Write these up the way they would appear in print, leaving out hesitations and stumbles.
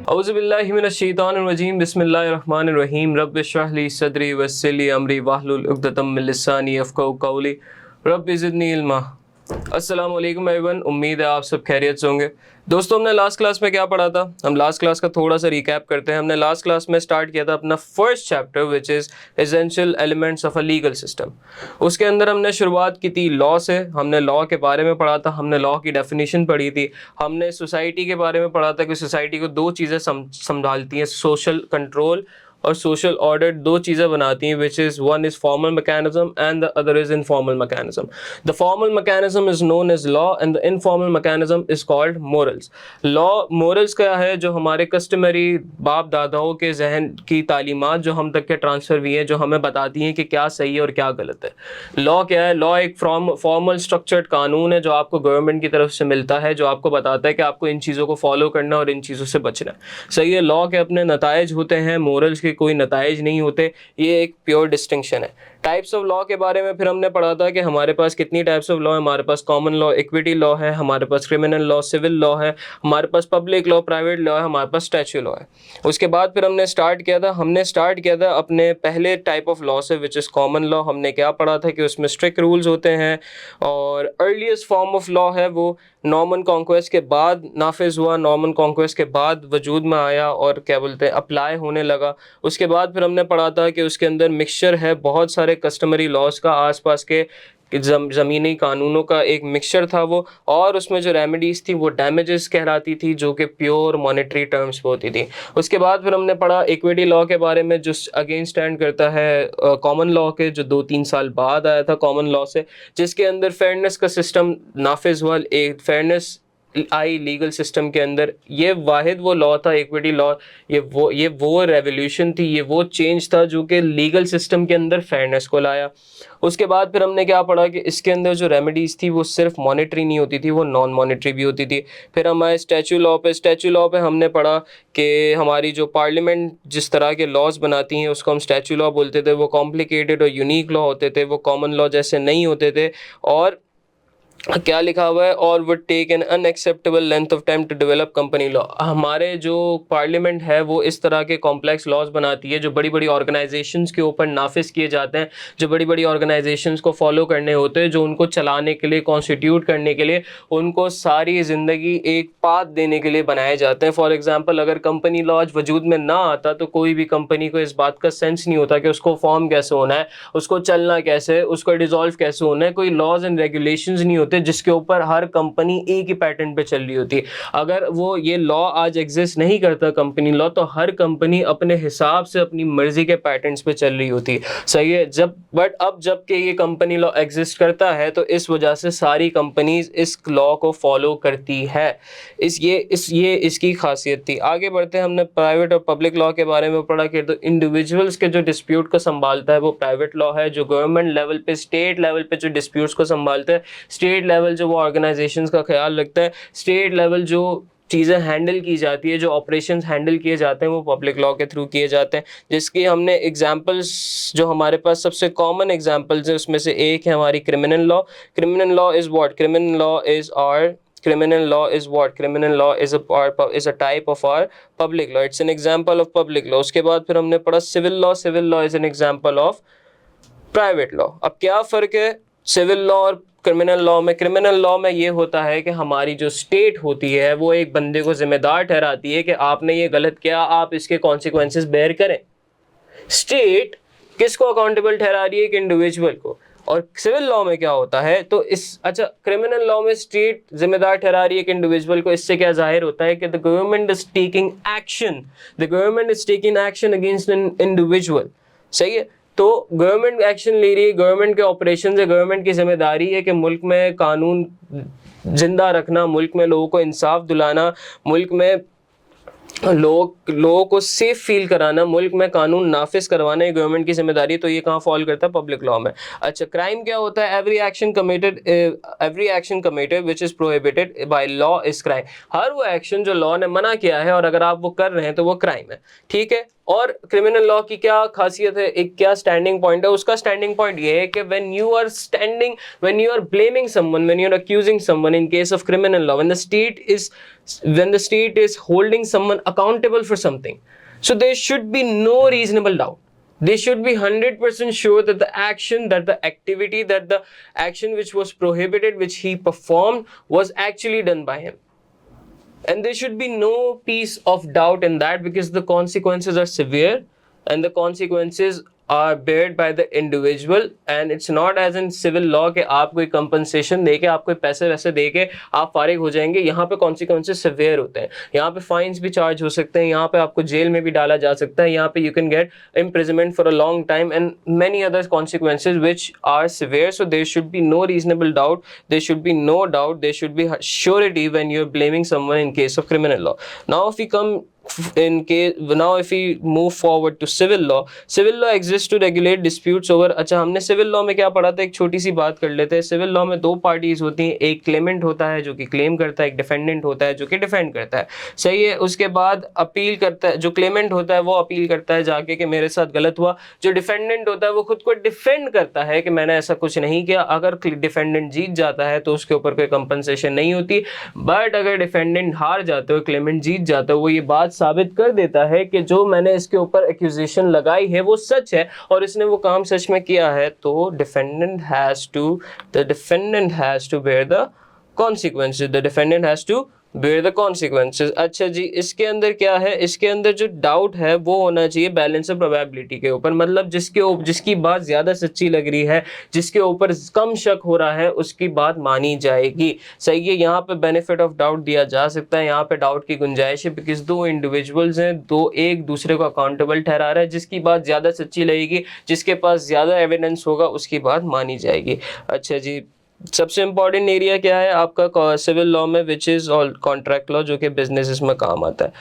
औज़ुबिल्लाहिमिनश्शैतानिर्रजीम बिस्मिल्लाहिर्रहमानिर्रहीम रब्बि इश्रह ली सदरी वयस्सिर ली अमरी वाहलुल उक़दतम मिन लिसानी यफ़क़हू क़ौली रब्बि ज़िदनी इल्मा। अस्सलाम वालेकुम एवरीवन, उम्मीद है आप सब खैरियत से होंगे। दोस्तों, हमने लास्ट क्लास में क्या पढ़ा था? हम लास्ट क्लास का थोड़ा सा रिकैप करते हैं। हमने लास्ट क्लास में स्टार्ट किया था अपना first chapter which is essential elements of a legal system. उसके अंदर हमने शुरुआत की थी लॉ से। हमने लॉ के बारे में पढ़ा था, हमने लॉ की डेफिनेशन पढ़ी थी, हमने सोसाइटी के बारे में पढ़ा था कि सोसाइटी को दो चीज़ें संभालती हैं, सोशल कंट्रोल और सोशल ऑर्डर। दो चीज़ें बनाती हैं, which is one is formal mechanism and the other is informal mechanism. The formal mechanism is known as law and the informal mechanism is called morals. Law morals क्या है? जो हमारे customary बाप दादाओं के जहन की तालीमात जो हम तक के ट्रांसफ़र हुई हैं, जो हमें बताती हैं कि क्या सही है और क्या गलत है। लॉ क्या है? लॉ एक फॉर्मल स्ट्रक्चर्ड कानून है जो आपको गवर्नमेंट की तरफ से मिलता है, जो आपको बताता है कि आपको इन चीज़ों को फॉलो करना और इन चीज़ों से बचना है। सही है। लॉ के अपने नताइज होते हैं, मोरल्स के कोई नताइज नहीं होते। ये एक प्योर डिस्टिंक्शन है। टाइप्स ऑफ लॉ के बारे में फिर हमने पढ़ा था कि हमारे पास कितनी टाइप्स ऑफ लॉ है। हमारे पास कॉमन लॉ, इक्विटी लॉ है, हमारे पास क्रिमिनल लॉ, सिविल लॉ है, हमारे पास पब्लिक लॉ, प्राइवेट लॉ है, हमारे पास स्टैच्यू लॉ है। उसके बाद फिर हमने स्टार्ट किया था अपने पहले टाइप ऑफ लॉ से, विच इज़ कॉमन लॉ। हमने क्या पढ़ा था कि उसमें स्ट्रिक्ट रूल्स होते हैं और अर्लीस्ट फॉर्म ऑफ लॉ है वो नॉर्मन कॉन्क्वेस्ट के बाद नाफिज हुआ, नॉर्मन कॉन्क्वेस्ट के बाद वजूद में आया और क्या बोलते हैं अप्लाई होने लगा। उसके बाद फिर हमने पढ़ा था कि उसके अंदर मिक्सचर है बहुत सारे कस्टमरी लॉज का, आसपास के ज़मीनी कानूनों का एक मिक्सचर था वो, और उसमें जो रेमेडीज़ थी वो डैमेजेस कहलाती थी, जो कि प्योर मॉनेटरी टर्म्स पे होती थी। उसके बाद फिर हमने पढ़ा इक्विटी लॉ के बारे में, जो अगेंस्ट स्टैंड करता है कॉमन लॉ के, जो 2-3 साल बाद आया था कॉमन लॉ से, जिसके अंदर फेयरनेस का सिस्टम नाफिज हुआ, एक फेयरनेस आई लीगल सिस्टम के अंदर। ये वाहिद वो लॉ था इक्विटी लॉ, ये वो रेवोल्यूशन थी, ये वो चेंज था जो कि लीगल सिस्टम के अंदर फेयरनेस को लाया। उसके बाद फिर हमने क्या पढ़ा कि इसके अंदर जो रेमेडीज़ थी वो सिर्फ मॉनेटरी नहीं होती थी, वो नॉन मॉनेटरी भी होती थी। फिर हमारे स्टैच्यू लॉ पे हमने पढ़ा कि हमारी जो पार्लियामेंट जिस तरह के लॉज बनाती हैं उसको हम स्टैच्यू लॉ बोलते थे। वो कॉम्प्लिकेटेड और यूनिक लॉ होते थे, वो कॉमन लॉ जैसे नहीं होते थे। और क्या लिखा हुआ है, और would take an unacceptable length of time to develop company law. हमारे जो पार्लियामेंट है वो इस तरह के कॉम्प्लेक्स लॉज बनाती है जो बड़ी बड़ी ऑर्गेनाइजेशंस के ऊपर नाफिज किए जाते हैं, जो बड़ी बड़ी ऑर्गेनाइजेशंस को फॉलो करने होते हैं, जो उनको चलाने के लिए, कॉन्स्टिट्यूट करने के लिए, उनको सारी ज़िंदगी एक पाथ देने के लिए बनाए जाते हैं। फॉर एग्जाम्पल, अगर कंपनी लॉ आज वजूद में ना आता तो कोई भी कंपनी को इस बात का सेंस नहीं होता कि उसको फॉर्म कैसे होना है, उसको चलना कैसे है, उसको डिसॉल्व कैसे होना है। कोई लॉज एंड रेगुलेशंस नहीं होते जिसके ऊपर हर कंपनी एक ही पैटर्न पे चल रही होती है। अगर वो ये लॉ आज एग्जिस्ट नहीं करता कंपनी लॉ, तो हर कंपनी अपने हिसाब से अपनी मर्जी के पैटर्न्स पे चल रही होती है। सही है। अब जब कि ये कंपनी लॉ एग्जिस्ट करता है तो इस वजह से सारी कंपनीज इस लॉ को फॉलो करती है। इसकी खासियत थी। आगे बढ़ते हैं, हमने प्राइवेट और पब्लिक लॉ के बारे में पढ़ा कि तो इंडिविजुअल्स के जो डिस्प्यूट को संभालता है वो प्राइवेट लॉ है। जो गवर्नमेंट लेवल पे, स्टेट लेवल पे जो डिस्प्यूट्स को संभालता है, स्टेट लेवल जो वो ऑर्गेनाइजेशंस का ख्याल रखता है, स्टेट लेवल जो चीज़ें हैंडल की जाती है, जो ऑपरेशंस हैंडल किए जाते हैं, वो पब्लिक लॉ के थ्रू किए जाते हैं। जिसकी हमने एग्जांपल्स, जो हमारे पास सबसे कॉमन एग्जांपल्स है उसमें से एक है हमारी criminal law. Criminal law is what? Criminal law is a type of our public law. It's an example of public law. उसके बाद फिर हमने पढ़ा civil law. Civil law is an example of private law. अब क्या फ़र्क है civil law और क्रिमिनल लॉ में? क्रिमिनल लॉ में ये होता है कि हमारी जो स्टेट होती है वो एक बंदे को जिम्मेदार ठहराती है कि आपने ये गलत किया, आप इसके कॉन्सिक्वेंसेस बेयर करें। स्टेट किसको अकाउंटेबल ठहरा रही है? एक इंडिविजुअल को। और सिविल लॉ में क्या होता है? तो क्रिमिनल लॉ में स्टेट जिम्मेदार ठहरा रही है एक इंडिविजुअल को। इससे क्या जाहिर होता है कि the government is taking action against an individual. सही है। तो गवर्नमेंट एक्शन ले रही है, गवर्नमेंट के ऑपरेशन है, गवर्नमेंट की जिम्मेदारी है कि मुल्क में कानून जिंदा रखना, मुल्क में लोगों को इंसाफ दिलाना, मुल्क में लोगों को सेफ फील कराना, मुल्क में कानून नाफिज करवाना, ये गवर्नमेंट की जिम्मेदारी है। तो ये कहाँ फॉल करता है? पब्लिक लॉ में। अच्छा, क्राइम क्या होता है? Every action committed which is prohibited by law is crime. हर वो एक्शन जो लॉ ने मना किया है और अगर आप वो कर रहे हैं तो वो क्राइम है। ठीक है। और क्रिमिनल लॉ की क्या खासियत है, एक क्या स्टैंडिंग पॉइंट है, उसका स्टैंडिंग पॉइंट ये है कि when you are blaming someone, when you are accusing someone in case of criminal law, when the state is holding someone accountable for something, so there should be no reasonable doubt. They should be 100% sure that the action which was prohibited, which he performed, was actually done by him. And there should be no piece of doubt in that, because the consequences are severe and the consequences are bared by the individual. And it's not as in civil law कि आप कोई compensation दे के, आप कोई पैसे वैसे दे के आप फारिग हो जाएंगे. यहाँ पे consequences severe होते हैं. यहाँ पे fines भी charge हो सकते हैं, यहाँ पे आपको जेल में भी डाला जा सकता है, यहाँ पे you can get imprisonment for a long time and many other consequences which are severe. So there should be no reasonable doubt, there should be no doubt, there should be surety when you're blaming someone in case of criminal law. Now if we move forward to civil law exists to regulate disputes over. अच्छा, हमने civil law में क्या पढ़ा था, एक छोटी सी बात कर लेते हैं. सिविल लॉ में दो पार्टीज होती हैं, एक क्लेमेंट होता है जो कि क्लेम करता है, एक डिफेंडेंट होता है जो कि डिफेंड करता है. सही है. उसके बाद अपील करता है, जो क्लेमेंट होता है वो अपील करता है जाके कि मेरे साथ गलत हुआ. जो डिफेंडेंट होता है वो खुद को डिफेंड करता है कि मैंने ऐसा कुछ नहीं किया. अगर डिफेंडेंट जीत जाता है तो उसके ऊपर कोई कंपनसेशन नहीं होती, बट अगर डिफेंडेंट हार जाते हो, क्लेमेंट जीत जाता है, वो ये बात साबित कर देता है कि जो मैंने इसके ऊपर एक्यूजेशन लगाई है वो सच है और इसने वो काम सच में किया है, तो defendant has to bear the consequences. The defendant has to bear the consequences. अच्छा जी, इसके अंदर क्या है, इसके अंदर जो डाउट है वो होना चाहिए बैलेंस ऑफ प्रोबेबिलिटी के ऊपर. मतलब जिसकी बात ज़्यादा सच्ची लग रही है, जिसके ऊपर कम शक हो रहा है, उसकी बात मानी जाएगी. सही है. यहाँ पे बेनिफिट ऑफ डाउट दिया जा सकता है, यहाँ पे डाउट की गुंजाइश है, बिकॉज दो इंडिविजुअल्स हैं, दो एक दूसरे को अकाउंटेबल ठहरा रहा है. जिसकी बात ज़्यादा सच्ची लगेगी, जिसके पास ज़्यादा एविडेंस होगा, उसकी बात मानी जाएगी. अच्छा जी, सबसे इम्पॉर्टेंट एरिया क्या है आपका सिविल लॉ में, which is all contract law, जो कि बिजनेस में काम आता है.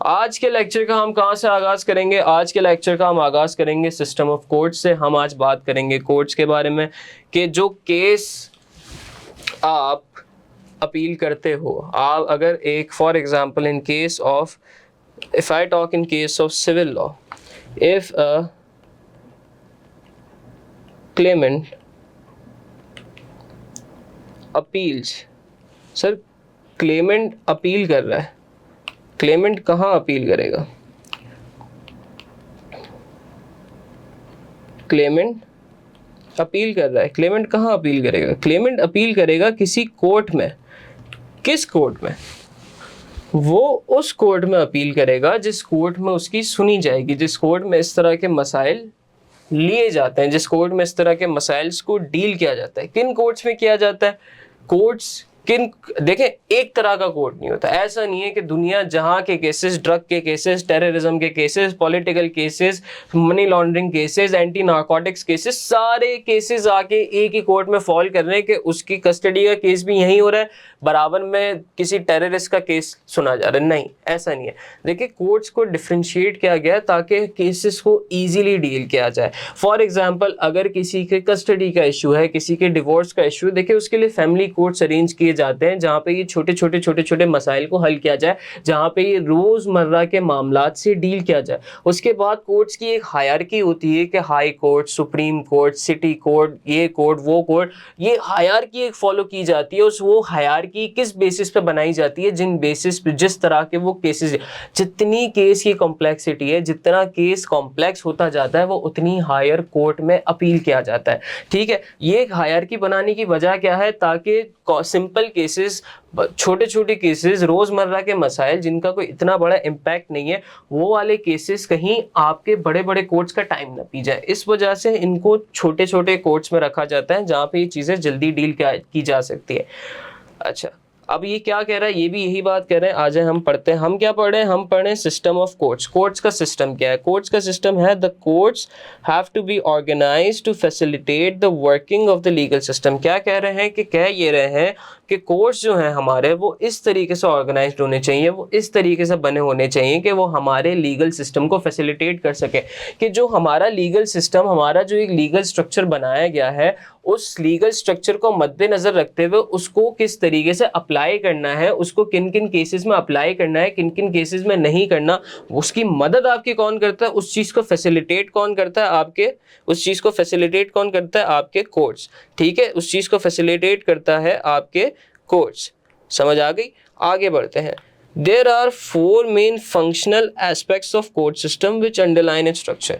आज के लेक्चर का हम कहाँ से आगाज़ करेंगे? आज के लेक्चर का हम आगाज़ करेंगे सिस्टम ऑफ कोर्ट्स से. हम आज बात करेंगे कोर्ट्स के बारे में कि जो केस आप अपील करते हो, आप अगर एक for example in case of, if I talk in case of civil law, if a claimant appeals. Sir, claimant appeal कर रहा है, क्लेमेंट कहाँ अपील करेगा? क्लेमेंट अपील कर रहा है, क्लेमेंट कहाँ अपील करेगा? क्लेमेंट अपील करेगा किसी कोर्ट में. किस कोर्ट में? वो उस कोर्ट में अपील करेगा जिस कोर्ट में उसकी सुनी जाएगी, जिस कोर्ट में इस तरह के मसाइल लिए जाते हैं, जिस कोर्ट में इस तरह के मसाइल्स को डील किया जाता है. किन कोर्ट्स में किया जाता है? कोर्ट्स देखें, एक तरह का कोर्ट नहीं होता. ऐसा नहीं है कि दुनिया जहां के केसेस, ड्रग के केसेस, टेररिज्म के cases, political cases, money laundering cases, anti narcotics cases, सारे केसेस आके एक ही कोर्ट में फॉल कर रहे हैं कि उसकी कस्टडी का केस भी यहीं हो रहा है, बराबर में किसी टेररिस्ट का केस सुना जा रहा है. नहीं, ऐसा नहीं है. देखिए, कोर्ट्स को डिफ्रेंशिएट किया गया ताकि केसेस को ईजिली डील किया जाए. फॉर एग्जाम्पल, अगर किसी के कस्टडी का इशू है, किसी के डिवोर्स का इशू, देखिए उसके लिए फैमिली कोर्ट्स अरेंज किए जाते हैं जहां पे ये छोटे छोटे मसाइल को हल किया जाए, जहां पे ये रोजमर्रा के मामलात से डील किया जाए. उसके बाद कोर्ट्स की एक हायरार्की होती है कि high court, supreme court, city court, ये कोर्ट, वो कोर्ट, ये हायरार्की एक फॉलो की जाती है. उस वो हायरार्की किस बेसिस पे बनाई जाती है? जिन बेसिस पे, जिस तरह के वो केसेस, जितनी केस की कॉम्प्लेक्सिटी है, जितना केस कॉम्प्लेक्स होता जाता है, वो उतनी हायर कोर्ट में अपील किया जाता है. ठीक है. ये हायरार्की बनाने की वजह क्या है? ताकि सिंपल केसेस, छोटे छोटे केसेस, रोजमर्रा के मसाइल जिनका कोई इतना बड़ा इम्पैक्ट नहीं है, वो वाले केसेस कहीं आपके बड़े बड़े कोर्ट्स का टाइम ना पी जाए. इस वजह से इनको छोटे छोटे कोर्ट्स में रखा जाता है जहां पे ये चीजें जल्दी डील की जा सकती है. अच्छा, अब ये क्या कह रहा है? ये भी यही बात कह रहे हैं. आज हम पढ़ते हैं. हम क्या पढ़ रहे हैं? हम पढ़ रहे हैं सिस्टम ऑफ कोर्ट्स. कोर्ट्स का सिस्टम क्या है? कोर्ट्स का सिस्टम है, the courts have to be organised to facilitate the working of the legal system. क्या कह रहे हैं? कि कह ये रहे हैं कि कोर्ट्स जो हैं हमारे, वो इस तरीके से ऑर्गेनाइज्ड होने चाहिए, वो इस तरीके से बने होने चाहिए कि वो हमारे लीगल सिस्टम को फैसिलिटेट कर सके. कि जो हमारा लीगल सिस्टम, हमारा जो एक लीगल स्ट्रक्चर बनाया गया है, उस लीगल स्ट्रक्चर को मद्देनजर रखते हुए उसको किस तरीके से अप्लाई अप्लाई करना है, उसको किन किन केसेस में अप्लाई करना है, किन किन केसेस में नहीं करना, उसकी मदद आपकी कौन करता है, उस चीज़ को फैसिलिटेट कौन करता है आपके, उस चीज़ को फैसिलिटेट कौन करता है आपके कोर्ट्स, ठीक है, उस चीज़ को फैसिलिटेट करता है आपके कोर्ट्स। समझ आ गई? आगे बढ़ते हैं। There are four main functional aspects of court system which underline its structure।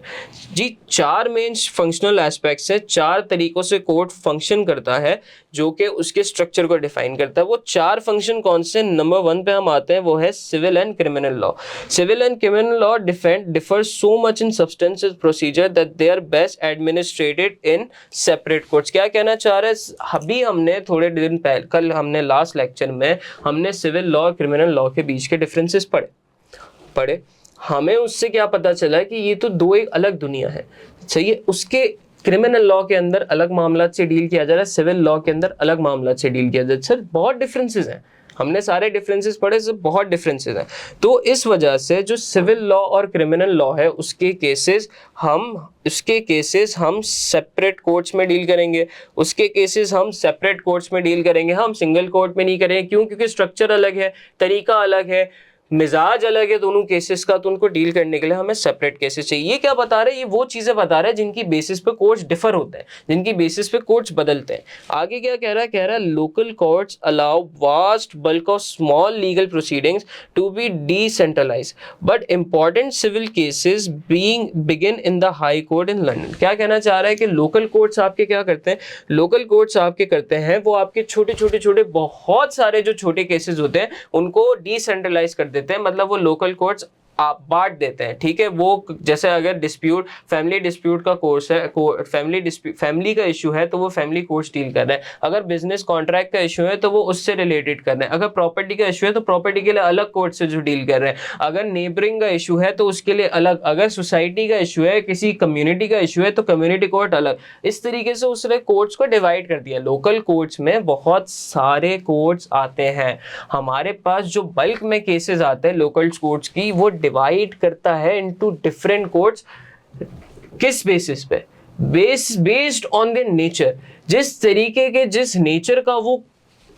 जी 4 मेन फंक्शनल एस्पेक्ट्स है, 4 तरीकों से कोर्ट फंक्शन करता है जो कि उसके स्ट्रक्चर को डिफाइन करता है। वो 4 फंक्शन कौन से? नंबर 1 पे हम आते हैं, वो है civil and criminal law. Civil and criminal law differ so much in substance procedure that they are best administered in separate courts. क्या कहना चाह रहे हैं? अभी हमने थोड़े दिन पहले, कल हमने लास्ट लेक्चर में हमने सिविल लॉ और क्रिमिनल लॉ के बीच के डिफरेंसेस पढ़े। हमें उससे क्या पता चला कि ये तो दो एक अलग दुनिया है, सही है। उसके क्रिमिनल लॉ के अंदर अलग मामला से डील किया जा रहा है, सिविल लॉ के अंदर अलग मामला से डील किया जा रहा है। सर बहुत डिफरेंसेस हैं, हमने सारे डिफरेंसेस पढ़े, सब बहुत डिफरेंसेस हैं। तो इस वजह से जो सिविल लॉ और क्रिमिनल लॉ है उसके केसेस हम सेपरेट कोर्ट्स में डील करेंगे, उसके केसेस हम सेपरेट कोर्ट्स में डील करेंगे, हम सिंगल कोर्ट में नहीं करेंगे। क्यों? क्योंकि स्ट्रक्चर अलग है, तरीका अलग है, मिजाज अलग है दोनों केसेस का, तो उनको डील करने के लिए हमें सेपरेट केसेस चाहिए। ये क्या बता रहे हैं? ये वो चीजें बता रहे हैं जिनकी बेसिस पे कोर्ट्स डिफर होते हैं, जिनकी बेसिस पे कोर्ट्स बदलते हैं। आगे क्या कह रहा है? कह रहा है local courts allow vast bulk of small legal proceedings to be decentralised but important civil cases being begin in the high court in London. क्या कहना चाह रहा है कि लोकल कोर्ट्स आपके क्या करते हैं? लोकल कोर्ट्स आपके करते हैं, वो आपके छोटे बहुत सारे जो छोटे केसेस होते हैं उनको डिसेंट्रलाइज कर देते हैं, मतलब वो लोकल कोर्ट्स आप बांट देते हैं, ठीक है। वो जैसे अगर डिस्प्यूट, फैमिली डिस्प्यूट का कोर्स है, फैमिली का इशू है तो वो फैमिली कोर्ट्स डील कर रहे हैं। अगर बिजनेस कॉन्ट्रैक्ट का इशू है तो वो उससे रिलेटेड कर रहे हैं। अगर प्रॉपर्टी का इशू है तो प्रॉपर्टी के लिए अलग कोर्ट से जो डील कर रहे हैं। अगर नेबरिंग का इशू है तो उसके लिए अलग, अगर सोसाइटी का इशू है, किसी कम्युनिटी का इशू है तो कम्युनिटी कोर्ट अलग। इस तरीके से उसने कोर्ट्स को डिवाइड कर दिया। लोकल कोर्ट्स में बहुत सारे कोर्ट्स आते हैं। हमारे पास जो बल्क में केसेस आते हैं लोकल कोर्ट्स की, वो डिवाइड करता है इनटू डिफरेंट कोर्ट्स। किस बेसिस पे? Based on the nature. जिस तरीके के, जिस नेचर का वो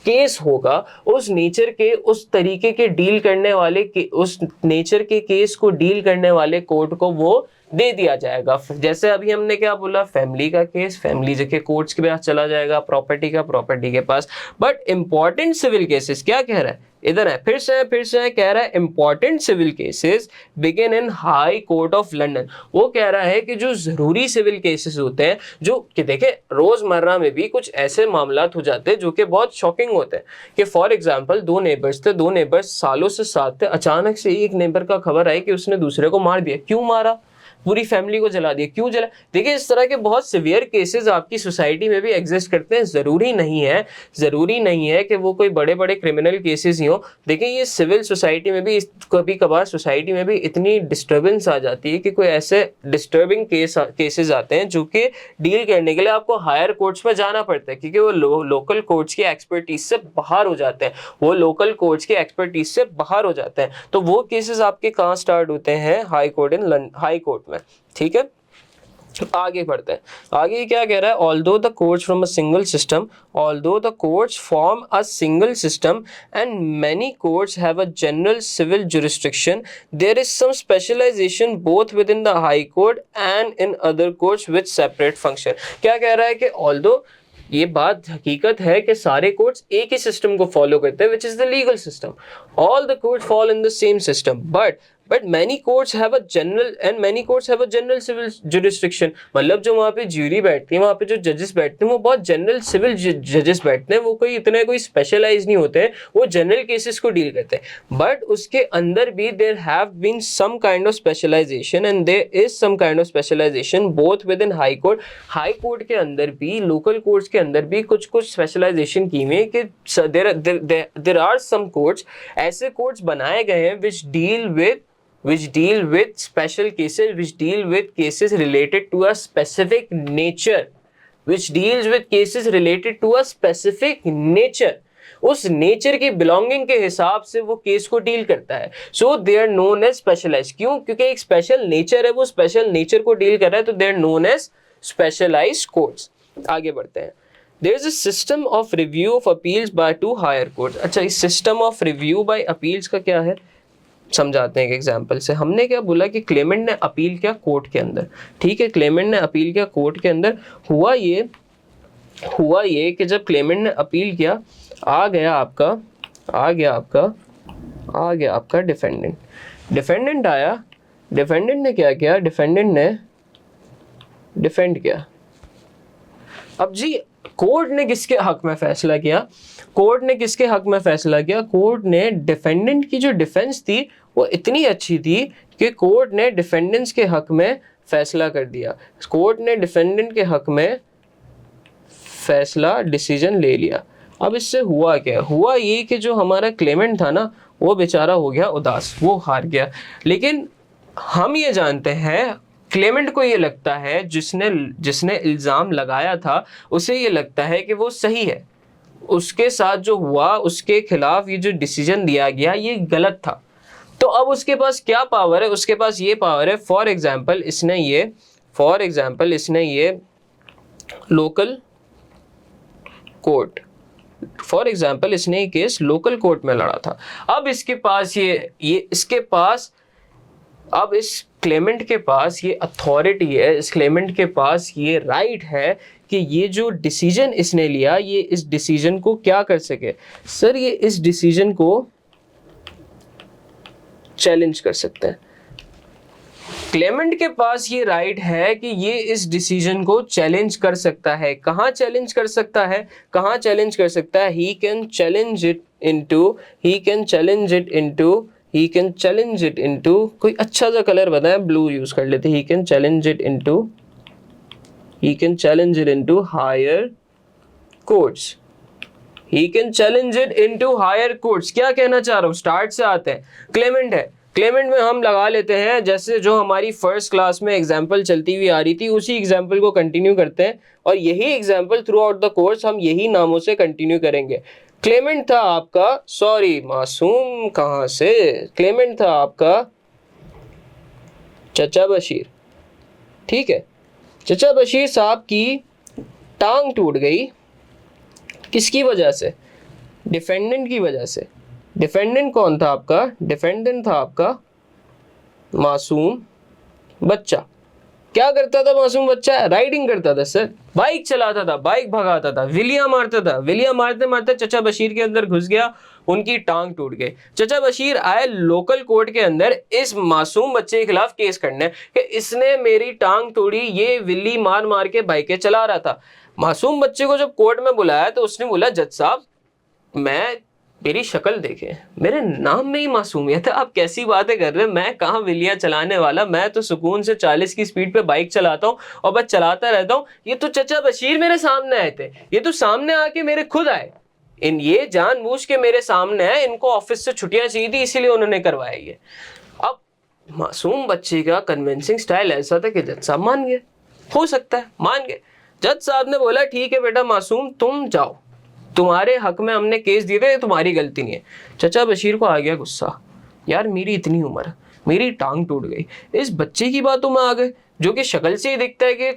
केस होगा, उस नेचर के, उस तरीके के डील करने वाले के, उस नेचर के केस को डील करने वाले कोर्ट को वो दे दिया जाएगा। जैसे अभी हमने क्या बोला, फैमिली का केस फैमिली के कोर्ट्स के पास चला जाएगा, प्रॉपर्टी का प्रॉपर्टी के पास। बट इंपॉर्टेंट सिविल केसेस क्या कह रहा है? इधर है, फिर से कह रहा है important civil cases begin in high court of London. वो कह रहा है कि जो जरूरी सिविल केसेस होते हैं, जो कि देखे रोजमर्रा में भी कुछ ऐसे मामलात हो जाते हैं जो कि बहुत शॉकिंग होते हैं। कि फॉर एग्जांपल दो नेबर्स सालों से साथ थे, अचानक से एक नेबर का खबर आई कि उसने दूसरे को मार दिया। क्यों मारा? पूरी फैमिली को जला दिया। क्यों जला? देखिए इस तरह के बहुत सिवियर केसेस आपकी सोसाइटी में भी एग्जिस्ट करते हैं। जरूरी नहीं है कि वो कोई बड़े बड़े क्रिमिनल केसेस ही हो। देखिए ये सिविल सोसाइटी में भी कभी कभार सोसाइटी में भी इतनी डिस्टर्बेंस आ जाती है कि कोई ऐसे डिस्टर्बिंग केसेस आते हैं जो कि डील करने के लिए आपको हायर कोर्ट्स में जाना पड़ता है, क्योंकि वो लोकल कोर्ट्स की एक्सपर्टीज से बाहर हो जाते हैं। तो वो केसेस आपके कहाँ स्टार्ट होते हैं? हाई कोर्ट में, ठीक है। आगे बढ़ते हैं। आगे क्या कह रहा है? Although the courts from a single system, although the courts form a single system and many courts have a general civil jurisdiction, there is some specialisation both with in the high court and in other courts with separate function. क्या कह रहा है कि although ये बात हकीकत है कि सारे कोर्ट्स एक ही सिस्टम को फॉलो करते हैं, which is the legal system. All the courts fall in the same system, but many courts have a general civil jurisdiction। मतलब जो वहाँ पे ज्यूरी बैठती है, वहाँ पे जो जजेस बैठते हैं, वो बहुत जनरल सिविल जजेस बैठते हैं। वो कोई स्पेशलाइज नहीं होते हैं, वो जनरल केसेस को डील करते हैं। बट उसके अंदर भी there have been some kind of specialisation and there is some kind of specialisation both with in high court. High court के अंदर भी, लोकल कोर्ट्स के अंदर भी कुछ स्पेशलाइजेशन की हुई है कि देयर आर सम कोर्ट्स, ऐसे कोर्ट्स बनाए गए हैं which deal with special cases, which deal with cases related to a specific nature, उस नेचर की बिलोंगिंग के हिसाब से वो केस को डील करता है। So they are known as specialised. क्यों? क्योंकि एक स्पेशल नेचर है, वो स्पेशल नेचर को डील कर रहा है, तो they are known as specialised courts. आगे बढ़ते हैं। There is a system of review of appeals by to higher courts. अच्छा, इस system of review by appeals का क्या है, समझाते हैं एक एग्जांपल से। हमने क्या बोला कि क्लेमेंट ने अपील किया कोर्ट के अंदर, ठीक है, क्लेमेंट ने अपील किया कोर्ट के अंदर। हुआ ये कि जब क्लेमेंट ने अपील किया, आ गया आपका डिफेंडेंट आया। डिफेंडेंट ने क्या किया, डिफेंडेंट ने डिफेंड किया। अब जी कोर्ट ने किसके हक में फैसला किया, कोर्ट ने किसके हक में फैसला किया, कोर्ट ने डिफेंडेंट की जो डिफेंस थी वो इतनी अच्छी थी कि कोर्ट ने डिफेंडेंट्स के हक में फैसला कर दिया। कोर्ट ने डिफेंडेंट के हक में फैसला डिसीजन ले लिया। अब इससे हुआ क्या, हुआ ये कि जो हमारा क्लेमेंट था ना, वो बेचारा हो गया उदास, वो हार गया। लेकिन हम ये जानते हैं, क्लेमेंट को ये लगता है, जिसने इल्ज़ाम लगाया था उसे ये लगता है कि वो सही है, उसके साथ जो हुआ, उसके खिलाफ ये जो डिसीजन दिया गया ये गलत था। तो अब उसके पास क्या पावर है, उसके पास ये पावर है, फॉर एग्जाम्पल इसने ये लोकल कोर्ट, फॉर एग्जाम्पल इसने ये केस लोकल कोर्ट में लड़ा था। अब इसके पास अब इस क्लेमेंट के पास ये अथॉरिटी है, इस क्लेमेंट के पास ये राइट है कि ये जो डिसीजन इसने लिया, ये इस डिसीजन को क्या कर सके, सर ये इस डिसीजन को चैलेंज कर सकते हैं। क्लेमेंट के पास ये राइट है कि ये इस डिसीजन को चैलेंज कर सकता है। कहाँ चैलेंज कर सकता है, he can challenge it into कोई अच्छा सा कलर बताएं, ब्लू यूज कर लेते, he can challenge it into higher courts. क्या कहना चाह रहा हूं, स्टार्ट से आते हैं। क्लेमेंट है, क्लेमेंट में हम लगा लेते हैं जैसे जो हमारी फर्स्ट क्लास में एग्जाम्पल चलती हुई आ रही थी, उसी एग्जाम्पल को कंटिन्यू करते हैं और यही example through out the course हम यही नामों से कंटिन्यू करेंगे। क्लेमेंट था आपका, सॉरी मासूम कहां से, क्लेमेंट था आपका चचा बशीर, ठीक है। चचा बशीर साहब की टांग टूट गई, किसकी वजह से, डिफेंडेंट की वजह से। डिफेंडेंट कौन था आपका, डिफेंडेंट था आपका मासूम बच्चा। क्या करता था मासूम बच्चा, राइडिंग करता था सर, बाइक चलाता था, बाइक भगाता था, विलिया मारता था, विलिया मारते मारते चचा बशीर के अंदर घुस गया, उनकी टांग टूट गई। चचा बशीर आए लोकल कोर्ट के अंदर इस मासूम बच्चे के खिलाफ केस करने कि इसने मेरी टांग तोड़ी, ये विल्ली मार मार के बाइकें चला रहा था। मासूम बच्चे को जब कोर्ट में बुलाया तो उसने बोला, जज साहब मेरी शक्ल देखे, मेरे नाम में ही मासूमियत है, आप कैसी बातें कर रहे हैं, मैं कहाँ विलिया चलाने वाला, मैं तो सुकून से 40 की स्पीड पे बाइक चलाता हूँ और बस चलाता रहता हूँ। ये तो चचा बशीर मेरे सामने आए थे, ये तो सामने आके मेरे खुद आए, ये जानबूझ के मेरे सामने है, इनको ऑफिस से छुट्टियां चाहिए थी इसीलिए उन्होंने करवाया ये। अब मासूम बच्चे का कन्विंसिंग स्टाइल ऐसा था कि जज साहब मान गए, हो सकता है मान गए। जज साहब ने बोला, ठीक है बेटा मासूम तुम जाओ, तुम्हारे हक में हमने केस दिए थे, तुम्हारी गलती नहीं है। चचा बशीर को आ गया गुस्सा, यार मेरी इतनी उम्र, मेरी टांग टूट गई, इस बच्चे की बातों में आ गए जो कि शक्ल से ही दिखता है कि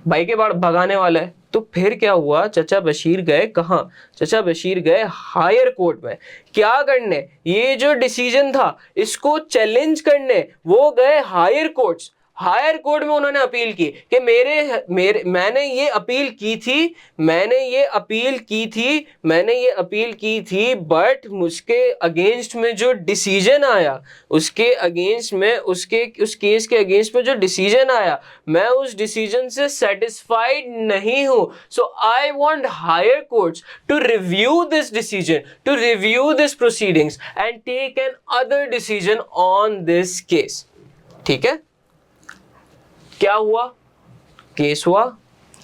बाइक भगाने वाला है। तो फिर क्या हुआ, चचा बशीर गए कहाँ, चचा बशीर गए हायर कोर्ट में, क्या करने, ये जो डिसीजन था इसको चैलेंज करने वो गए हायर कोर्ट्स। हायर कोर्ट में उन्होंने अपील की कि मैंने ये अपील की थी बट उसके अगेंस्ट में जो डिसीजन आया, उस केस के अगेंस्ट में जो डिसीजन आया, मैं उस डिसीजन से सेटिस्फाइड नहीं हूं। So I want higher courts to review this decision, to review this proceedings and take another decision on this case. ठीक है, क्या हुआ, केस हुआ,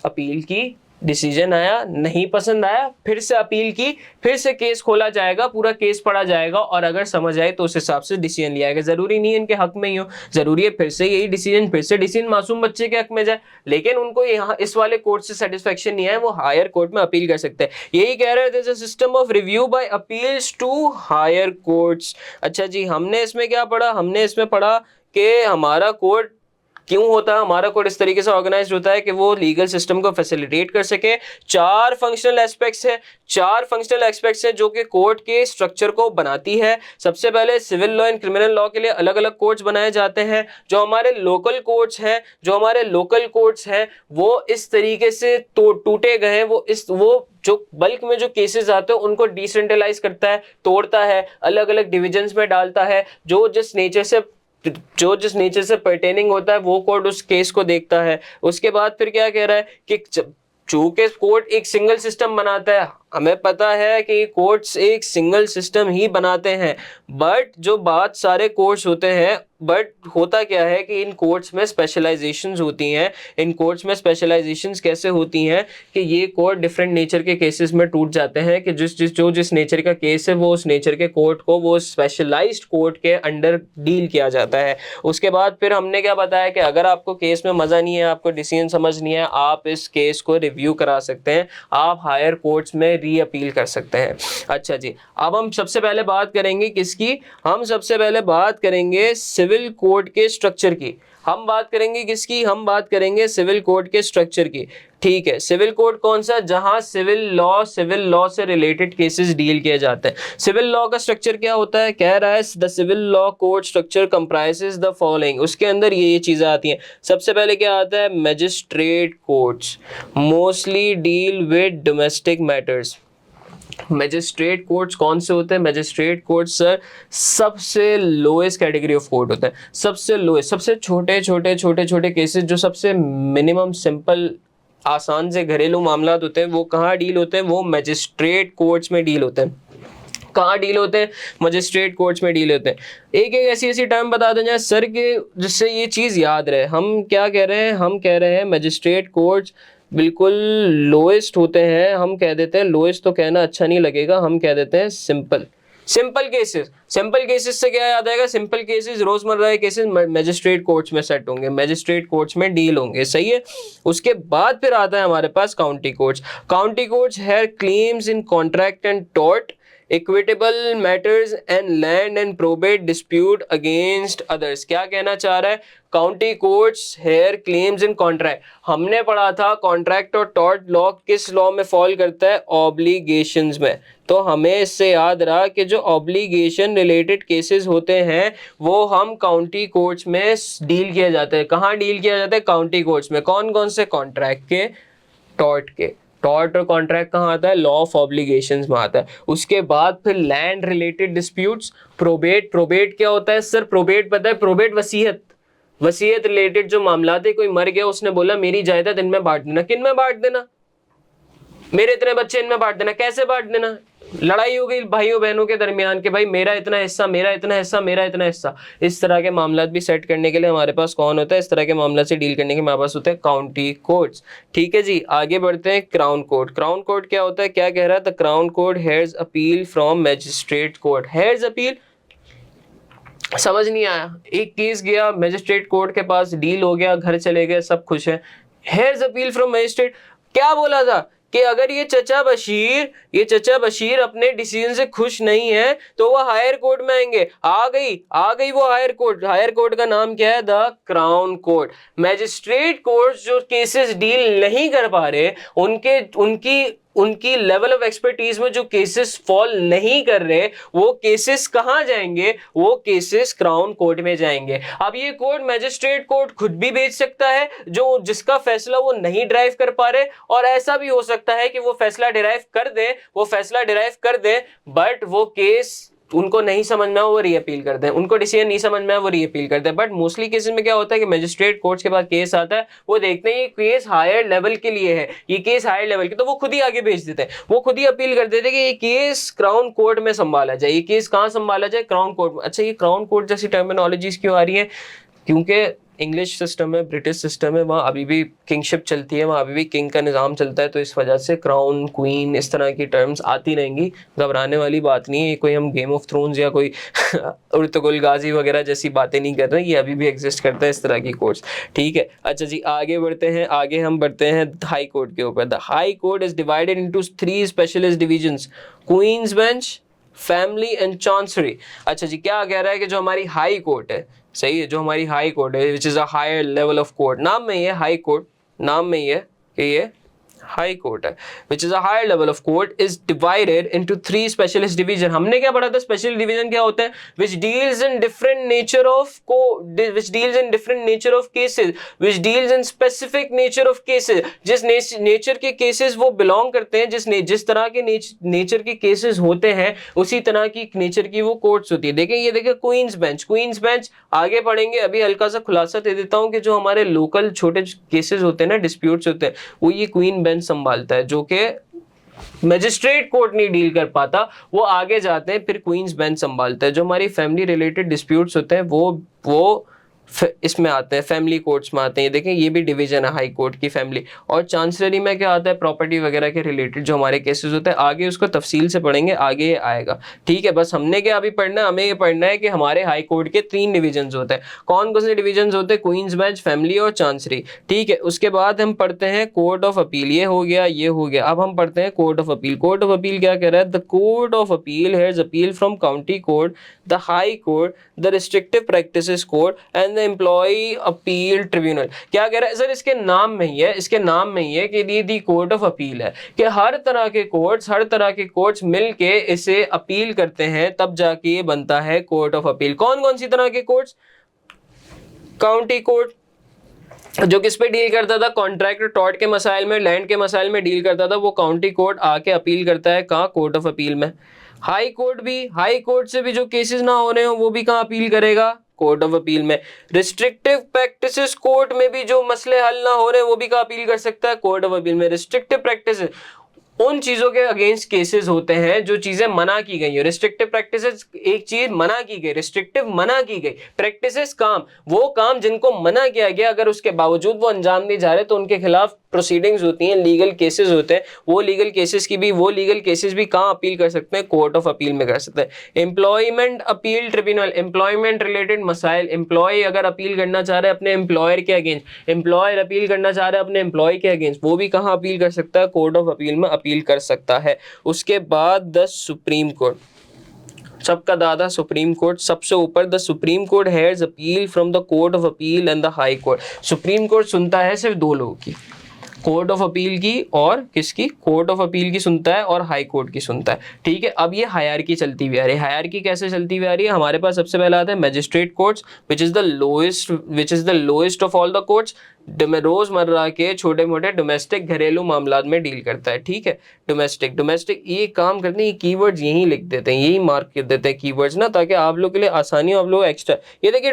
अपील की, डिसीजन आया, नहीं पसंद आया, फिर से अपील की, फिर से केस खोला जाएगा, पूरा केस पढ़ा जाएगा और अगर समझ आए तो उस हिसाब से डिसीजन लिया जाएगा। जरूरी नहीं है इनके हक में ही हो, जरूरी है फिर से यही डिसीजन, फिर से डिसीजन मासूम बच्चे के हक में जाए, लेकिन उनको यहाँ इस वाले कोर्ट से सेटिस्फेक्शन नहीं है, वो हायर कोर्ट में अपील कर सकते हैं। यही कह रहे थे, system of review by appeals to higher courts. अच्छा जी, हमने इसमें क्या पढ़ा, हमने इसमें पढ़ा कि हमारा कोर्ट क्यों होता है? हमारा कोर्ट इस तरीके से ऑर्गेनाइज होता है कि वो लीगल सिस्टम को फैसिलिटेट कर सके। चार फंक्शनल एस्पेक्ट्स है जो कि कोर्ट के स्ट्रक्चर को बनाती है। सबसे पहले civil law and criminal law के लिए अलग अलग कोर्ट्स बनाए जाते हैं। जो हमारे लोकल कोर्ट्स हैं वो इस तरीके से टूटे गए हैं, वो जो बल्क में जो केसेस आते हैं उनको डिसेंट्रलाइज करता है, तोड़ता है, अलग अलग डिविजन्स में डालता है। जो जिस नेचर से पर्टेनिंग होता है वो कोर्ट उस केस को देखता है। उसके बाद फिर क्या कह रहा है कि चूंकि कोर्ट एक सिंगल सिस्टम बनाता है, हमें पता है कि कोर्ट्स एक सिंगल सिस्टम ही बनाते हैं, बट जो बात सारे कोर्ट्स होते हैं, बट होता क्या है कि इन कोर्ट्स में स्पेशलाइजेशंस होती हैं। इन कोर्ट्स में स्पेशलाइजेशंस कैसे होती हैं कि ये कोर्ट डिफरेंट नेचर के केसेस में टूट जाते हैं कि जिस नेचर का केस है वो उस नेचर के कोर्ट को वो स्पेशलाइज्ड कोर्ट के अंडर डील किया जाता है। उसके बाद फिर हमने क्या बताया कि अगर आपको केस में मजा नहीं है, आपको डिसीजन समझ नहीं है, आप इस केस को रिव्यू करा सकते हैं, आप हायर कोर्ट्स में री अपील कर सकते हैं। अच्छा जी, अब हम सबसे पहले बात करेंगे किसकी? हम सबसे पहले बात करेंगे सिविल कोर्ट के स्ट्रक्चर की। हम बात करेंगे किसकी? हम बात करेंगे सिविल कोर्ट के स्ट्रक्चर की। ठीक है, सिविल कोर्ट कौन सा? जहां सिविल लॉ से रिलेटेड केसेस डील किए जाते हैं। सिविल लॉ का स्ट्रक्चर क्या होता है? कह रहा है the civil law court structure comprises the following. उसके अंदर ये चीजें आती हैं। सबसे पहले क्या आता है? Magistrate courts mostly deal with domestic matters. Magistrate courts कौन से होते हैं? मैजिस्ट्रेट कोर्ट सर सबसे लोएस्ट कैटेगरी ऑफ कोर्ट होता है, सबसे लोएस्ट, सबसे छोटे केसेस जो सबसे मिनिमम सिंपल आसान से घरेलू मामला होते हैं वो कहाँ डील होते हैं? वो मैजिस्ट्रेट कोर्ट्स में डील होते हैं। कहाँ डील होते हैं? मजिस्ट्रेट कोर्ट्स में डील होते हैं। एक ऐसी टर्म बता दें जाए सर के जिससे ये चीज़ याद रहे। हम क्या कह रहे हैं? हम कह रहे हैं मजिस्ट्रेट कोर्ट्स बिल्कुल लोएस्ट होते हैं। हम कह देते हैं, लोएस्ट तो कहना अच्छा नहीं लगेगा, हम कह देते हैं सिंपल केसेस से क्या याद आएगा? सिंपल केसेस, रोजमर्रा के केसेस मैजिस्ट्रेट कोर्ट्स में सेट होंगे, मैजिस्ट्रेट कोर्ट्स में डील होंगे। सही है। उसके बाद फिर आता है हमारे पास काउंटी कोर्ट्स है claims in contract and tort, equitable matters and land and probate dispute against others. क्या कहना चाह रहा है? County courts hear claims in contract. हमने पढ़ा था कॉन्ट्रैक्ट और टॉर्ट लॉ किस लॉ में फॉल करता है? ऑब्लिगेशंस में। तो हमें इससे याद रहा कि जो ऑब्लिगेशन रिलेटेड केसेस होते हैं वो हम काउंटी कोर्ट्स में डील किया जाता है। कहाँ डील किया जाता है? काउंटी कोर्ट्स में। कौन कौन से? कॉन्ट्रैक्ट के, टॉर्ट के। टॉर्ट और कॉन्ट्रैक्ट कहाँ आता है? लॉ ऑफ ऑब्लिगेशंस में आता है। उसके बाद फिर लैंड रिलेटेड डिस्प्यूट्स, प्रोबेट क्या होता है सर? प्रोबेट पता है? प्रोबेट वसीयत रिलेटेड जो मामला थे, कोई मर गया, उसने बोला मेरी जायदाद इनमें बांट देना। किन में बांट देना? मेरे इतने बच्चे इनमें बांट देना। कैसे बांट देना? लड़ाई हो गई भाइयों बहनों के दरमियान के भाई मेरा इतना हिस्सा, मेरा इतना हिस्सा, मेरा इतना हिस्सा। इस तरह के मामला भी सेट करने के लिए हमारे पास कौन होता है? इस तरह के मामला से डील करने के हमारे पास होते हैं काउंटी कोर्ट्स। ठीक है जी, आगे बढ़ते हैं। क्राउन कोर्ट क्या होता है? क्या कह रहा है? The Crown court hairs appeal from magistrate court. Hairs appeal समझ नहीं आया। एक केस गया मैजिस्ट्रेट कोर्ट के पास, डील हो गया, घर चले गए, सब खुश है। हेयर्स अपील फ्रॉम मैजिस्ट्रेट, क्या बोला था कि अगर ये चचा बशीर अपने डिसीजन से खुश नहीं है तो वो हायर कोर्ट में आएंगे। आ गई वो हायर कोर्ट का नाम क्या है? The Crown court. Magistrate court जो केसेस डील नहीं कर पा रहे, उनकी लेवल ऑफ एक्सपर्टीज में जो केसेस फॉल नहीं कर रहे, वो केसेस कहां जाएंगे? वो केसेस क्राउन कोर्ट में जाएंगे। अब ये कोर्ट मैजिस्ट्रेट कोर्ट खुद भी भेज सकता है जो जिसका फैसला वो नहीं ड्राइव कर पा रहे, और ऐसा भी हो सकता है कि वो फैसला डिराइव कर दे बट वो केस उनको नहीं समझ में, वो रीअपील करते हैं। उनको डिसीजन नहीं समझ में, वो रीअपील करते हैं। बट मोस्टली केसेस में क्या होता है कि मैजिस्ट्रेट कोर्ट्स के पास केस आता है, वो देखते हैं ये केस हायर लेवल के लिए है, ये केस हायर लेवल के, तो वो खुद ही आगे भेज देते हैं। वो खुद ही अपील कर देते हैं कि ये केस क्राउन कोर्ट में संभाला जाए। ये केस कहाँ संभाला जाए? क्राउन कोर्ट में। अच्छा, ये क्राउन कोर्ट जैसी टर्मिनोलॉजीज क्यों आ रही है? क्योंकि इंग्लिश सिस्टम है, ब्रिटिश सिस्टम है, वहाँ अभी भी किंगशिप चलती है, वहाँ अभी भी किंग का निज़ाम चलता है, तो इस वजह से क्राउन, क्वीन, इस तरह की टर्म्स आती रहेंगी। घबराने वाली बात नहीं है। कोई हम गेम ऑफ थ्रोन्स या कोई उर्तुगुल गाजी वगैरह जैसी बातें नहीं कर रहे हैं, ये अभी भी एग्जिस्ट करता है इस तरह की कोर्ट्स। ठीक है, अच्छा जी, आगे हम बढ़ते हैं हाई कोर्ट के ऊपर। The high court is divided into 3 specialist divisions, Queen's bench, family and chancery. अच्छा जी, क्या कह रहा है कि जो हमारी हाई कोर्ट है, सही है, जो हमारी हाई कोर्ट है, which is a higher level of court, नाम में ही है हाई कोर्ट, नाम में ही है कि ये हाई कोर्ट है, which is a higher level of court, is divided into 3 specialist division. हमने क्या पढ़ा था, स्पेशल डिवीजन क्या होते हैं, which deals in different nature of which deals in different nature of cases, which deals in specific nature of cases, जिस नेचर के केसेस वो बिलोंग करते हैं, जिस तरह के नेचर के केसेस होते हैं उसी तरह की नेचर की वो कोर्ट्स होती है। देखें ये देखें क्वींस बेंच, क्वींस बेंच आगे पढ़ेंगे, अभी हल्का सा खुलासा दे देता हूं कि जो हमारे लोकल छोटे केसेस होते हैं ना, डिस्प्यूट्स होते हैं, वो ये क्वीन बेंच संभालता है, जो कि मजिस्ट्रेट कोर्ट नहीं डील कर पाता, वो आगे जाते हैं फिर क्वींस बेंच संभालता है। जो हमारी फैमिली रिलेटेड डिस्प्यूट्स होते हैं वो इसमें आते हैं, फैमिली कोर्ट्स में आते हैं। ये देखें ये भी डिवीजन है हाई कोर्ट की, फैमिली। और चांसलरी में क्या आता है, प्रॉपर्टी वगैरह के रिलेटेड जो हमारे केसेस होते हैं, आगे उसको तफसील से पढ़ेंगे, आगे ये आएगा। ठीक है, बस हमने क्या अभी पढ़ना है, हमें ये पढ़ना है कि हमारे हाई कोर्ट के 3 डिवीजन होते हैं। कौन कौन से डिवीजन होते हैं, क्वींस बेंच, फैमिली और चांसरी। ठीक है, उसके बाद हम पढ़ते हैं कोर्ट ऑफ अपील, ये हो गया ये हो गया। अब हम पढ़ते हैं court of appeal. Court of appeal क्या कह रहा है, the court of appeal hears appeal from county court, the high court, the restrictive practices court and the employ appeal tribunal. क्या कह रहा है सर, इसके नाम में ही है, इसके नाम में ही है कि ये दी कोर्ट ऑफ अपील है, कि हर तरह के कोर्ट्स मिलके इसे अपील करते हैं, तब जाके ये बनता है कोर्ट ऑफ अपील। कौन कौन सी तरह के कोर्ट्स, काउंटी कोर्ट जो किस पे डील करता था, कॉन्ट्रैक्ट टॉर्ट के मसाइल में, लैंड के मसाइल में डील करता था, वो काउंटी कोर्ट आके अपील करता है कहाँ, कोर्ट ऑफ अपील में। हाई कोर्ट भी, हाई कोर्ट से भी जो केसेस ना हो रहे हो वो भी कहाँ अपील करेगा, कोर्ट ऑफ अपील में। रिस्ट्रिक्टिव प्रैक्टिसेस कोर्ट में भी जो मसले हल ना हो रहे हैं वो भी कहाँ अपील कर सकता है, कोर्ट ऑफ अपील में। रिस्ट्रिक्टिव प्रैक्टिसेस उन चीजों के अगेंस्ट केसेस होते हैं जो चीजें मना की गई है। रिस्ट्रिक्टिव प्रैक्टिसेस एक चीज मना की गई, रिस्ट्रिक्टिव मना की गई, प्रैक्टिसेस काम, वो काम जिनको मना किया गया अगर उसके बावजूद वो अंजाम नहीं जा रहे तो उनके खिलाफ प्रोसीडिंग्स होती हैं, लीगल केसेस होते हैं। वो लीगल केसेस भी कहाँ अपील कर सकते हैं, कोर्ट ऑफ अपील में कर सकते हैं। Employment appeal tribunal, employment related मसाइल, एम्प्लॉय अगर अपील करना चाह रहे हैं अपने एम्प्लॉयर के अगेंस्ट, एम्प्लॉयर अपील करना चाह रहे हैं अपने एम्प्लॉय के अगेंस्ट, वो भी कहाँ अपील कर सकता है, कोर्ट ऑफ अपील में अपील कर सकता है। उसके बाद 10 सुप्रीम कोर्ट, सबका दादा सुप्रीम कोर्ट, सबसे ऊपर the supreme court hairs appeal from the court of appeal and the high court. Supreme court सुनता है सिर्फ 2 लोगों की, कोर्ट ऑफ अपील की और किसकी, कोर्ट ऑफ अपील की सुनता है और हाई कोर्ट की सुनता है। ठीक है, अब ये हायरार्की चलती हुई आ रही है। हायरार्की कैसे चलती हुई आ रही है, हमारे पास सबसे पहला आता है magistrate courts which is the lowest of all the courts. रोजमर्रा के छोटे मोटे डोमेस्टिक घरेलू मामलात में डील करता है। ठीक है, डोमेस्टिक ये काम करते हैं, ये कीवर्ड्स यहीं लिख देते हैं, यही मार्क कर देते हैं कीवर्ड्स ना, ताकि आप लोग के लिए आसानी हो, आप लोग एक्स्ट्रा। ये देखिए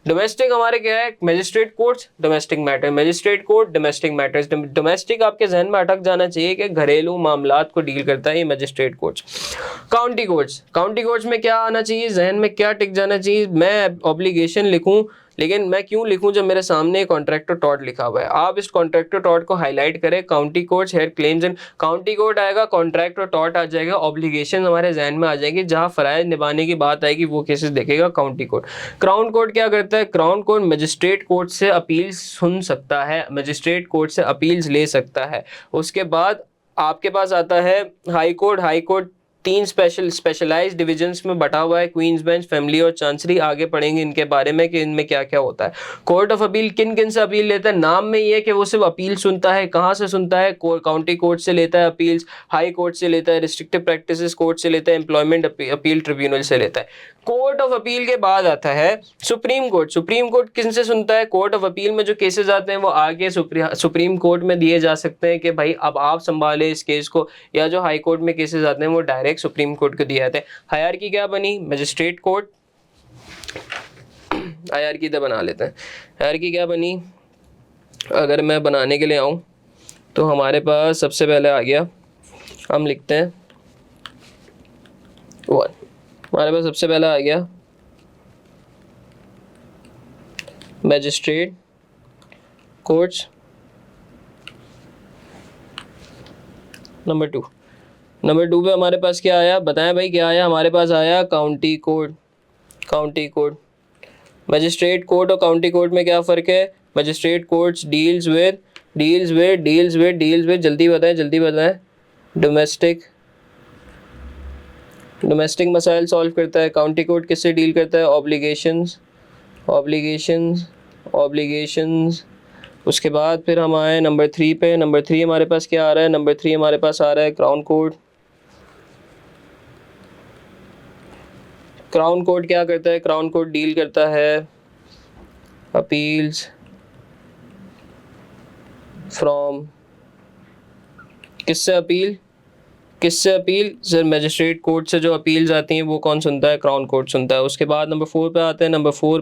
डोमेस्टिक हमारे क्या है, magistrate courts domestic matter, magistrate court domestic matters. Domestic आपके जहन में अटक जाना चाहिए कि घरेलू मामलात को डील करता है ये मैजिस्ट्रेट कोर्ट्स। काउंटी कोर्ट्स में क्या आना चाहिए, जहन में क्या टिक जाना चाहिए, मैं ऑब्लिगेशन लिखूं, लेकिन मैं क्यों लिखूं जब मेरे सामने कॉन्ट्रैक्टर टॉर्ट लिखा हुआ है। आप इस कॉन्ट्रैक्टर टॉर्ट को हाईलाइट करें, county courts hear claims and, county court आएगा, कॉन्ट्रैक्टर टॉर्ट आ जाएगा, ऑब्लिगेशन हमारे जहन में आ जाएगी, जहां फराइज निभाने की बात आएगी वो केसेस देखेगा काउंटी कोर्ट। क्राउन कोर्ट क्या करता है, क्राउन कोर्ट मजिस्ट्रेट कोर्ट से अपील सुन सकता है, मजिस्ट्रेट कोर्ट से अपील्स ले सकता है। उसके बाद आपके पास आता है हाई कोर्ट 3 स्पेशलाइज्ड डिविजन्स में बटा हुआ है, क्वींस बेंच, फैमिली और चांसरी। आगे पढ़ेंगे इनके बारे में कि इनमें क्या क्या होता है। कोर्ट ऑफ अपील किन किन से अपील लेता है, नाम में ये है कि वो सिर्फ अपील सुनता है। कहाँ से सुनता है, काउंटी कोर्ट से लेता है अपील्स, हाई कोर्ट से लेता है, रिस्ट्रिक्टिव प्रैक्टिसेस कोर्ट से लेता है, एम्प्लॉयमेंट अपील ट्रिब्यूनल से लेता है। कोर्ट ऑफ अपील के बाद आता है सुप्रीम कोर्ट किन से सुनता है, कोर्ट ऑफ अपील में जो केसेस आते हैं वो आगे सुप्रीम कोर्ट में दिए जा सकते हैं कि भाई अब आप संभाले इस केस को, या जो हाई कोर्ट में केसेस आते हैं वो डायरेक्ट सुप्रीम कोर्ट को दिए जाते हैं। हायरार्की क्या बनी, मजिस्ट्रेट कोर्ट, हायरार्की तो बना लेते हैं, हायरार्की क्या बनी, अगर मैं बनाने के लिए आऊँ तो हमारे पास सबसे पहले आ गया, हम लिखते हैं 1, हमारे पास सबसे पहला आ गया मैजिस्ट्रेट कोर्ट्स। नंबर 2 पे हमारे पास क्या आया, बताएं भाई क्या आया, हमारे पास आया काउंटी कोर्ट। मैजिस्ट्रेट कोर्ट और काउंटी कोर्ट में क्या फ़र्क है, मैजिस्ट्रेट कोर्ट्स डील्स विद जल्दी बताएं डोमेस्टिक मसाइल सॉल्व करता है। काउंटी कोर्ट किससे डील करता है, ऑब्लिगेशंस ऑब्लिगेशंस। उसके बाद फिर हम आए नंबर 3 पे। नंबर 3 हमारे पास क्या आ रहा है? नंबर 3 हमारे पास आ रहा है क्राउन कोड। क्राउन कोड क्या करता है? क्राउन कोड डील करता है अपील्स फ्रॉम, किससे अपील? किससे अपील सर? मजिस्ट्रेट कोर्ट से जो अपील्स आती हैं वो कौन सुनता है? क्राउन कोर्ट सुनता है। उसके बाद नंबर 4 पे आते हैं। नंबर 4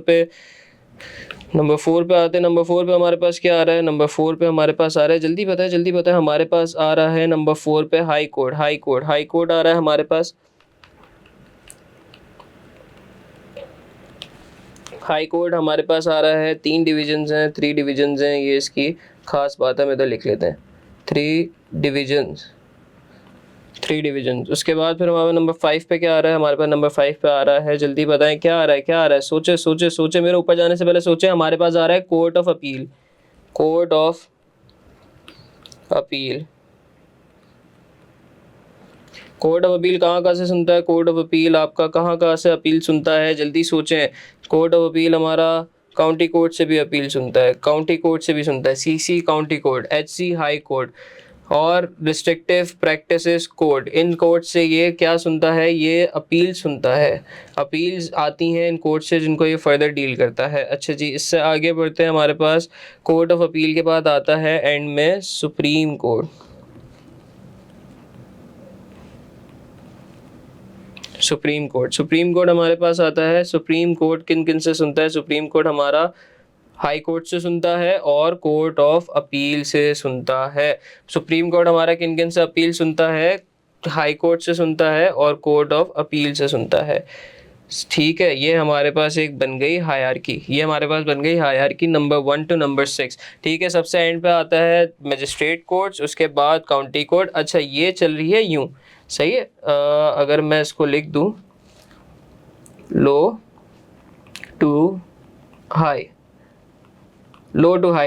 पे आते हैं। नंबर 4 पे हमारे पास क्या आ रहा है? नंबर 4 पे हमारे पास आ रहा है, जल्दी बताए, हमारे पास आ रहा है नंबर 4 पे हाई कोर्ट। हाई कोर्ट आ रहा है हमारे पास। हाई कोर्ट हमारे पास आ रहा है। 3 डिवीजन्स हैं, 3 डिवीजन्स हैं, ये इसकी खास बात है। हम इधर लिख लेते हैं 3 डिवीजन्स। उसके बाद फिर हमारे नंबर 5 पे क्या आ रहा है? हमारे पास नंबर 5 पे आ रहा है, जल्दी बताएं क्या आ रहा है? सोचे मेरे ऊपर जाने से पहले सोचे। हमारे पास आ रहा है court of appeal. Court of appeal कहाँ से सुनता है? कोर्ट ऑफ अपील आपका कहाँ से अपील सुनता है? जल्दी सोचें। कोर्ट ऑफ अपील हमारा काउंटी कोर्ट से भी अपील सुनता है, CC county court, HC high court और रिस्ट्रिक्टिव प्रैक्टिसेस कोड। इन कोर्ट से ये क्या सुनता है? ये अपील सुनता है। अपील्स आती हैं इन कोर्ट से जिनको ये फर्दर डील करता है। अच्छा जी, इससे आगे बढ़ते हैं। हमारे पास कोर्ट ऑफ अपील के बाद आता है एंड में सुप्रीम कोर्ट। सुप्रीम कोर्ट हमारे पास आता है। सुप्रीम कोर्ट किन किन से सुनता है? सुप्रीम कोर्ट हमारा हाई कोर्ट से सुनता है और कोर्ट ऑफ अपील से सुनता है। सुप्रीम कोर्ट हमारा किन किन से अपील सुनता है? हाई कोर्ट से सुनता है और कोर्ट ऑफ अपील से सुनता है। ठीक है, ये हमारे पास एक बन गई हायरार्की नंबर 1 टू नंबर 6। ठीक है, सबसे एंड पे आता है मजिस्ट्रेट कोर्ट्स, उसके बाद काउंटी कोर्ट। अच्छा, ये चल रही है यूं, सही है। अगर मैं इसको लिख दूं लो टू हाई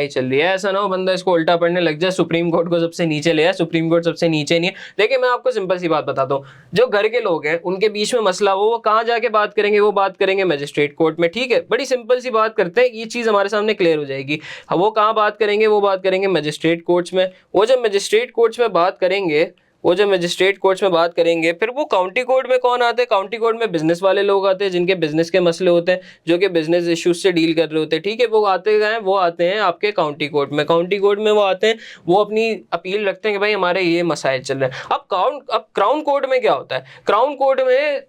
चल रही है। ऐसा ना हो बंदा इसको उल्टा पढ़ने लग जाए, सुप्रीम कोर्ट को सबसे नीचे ले आए। सुप्रीम कोर्ट सबसे नीचे नहीं है। देखिए, मैं आपको सिंपल सी बात बताता हूँ। जो घर के लोग हैं उनके बीच में मसला हो, वो कहाँ जाके बात करेंगे? वो बात करेंगे मजिस्ट्रेट कोर्ट में। ठीक है, बड़ी सिंपल सी बात करते हैं, ये चीज़ हमारे सामने क्लियर हो जाएगी। वो कहाँ बात करेंगे? वो बात करेंगे मजिस्ट्रेट कोर्ट्स में। वो जब मजिस्ट्रेट कोर्ट्स में बात करेंगे फिर वो काउंटी कोर्ट में कौन आते हैं? काउंटी कोर्ट में बिजनेस वाले लोग आते हैं, जिनके बिजनेस के मसले होते हैं, जो कि बिजनेस इश्यूज से डील कर रहे होते हैं। ठीक है, वो आते हैं आपके काउंटी कोर्ट में वो आते हैं, वो अपनी अपील रखते हैं कि भाई हमारे ये मसाइल चल रहे हैं। अब क्राउन कोर्ट में क्या होता है? क्राउन कोर्ट में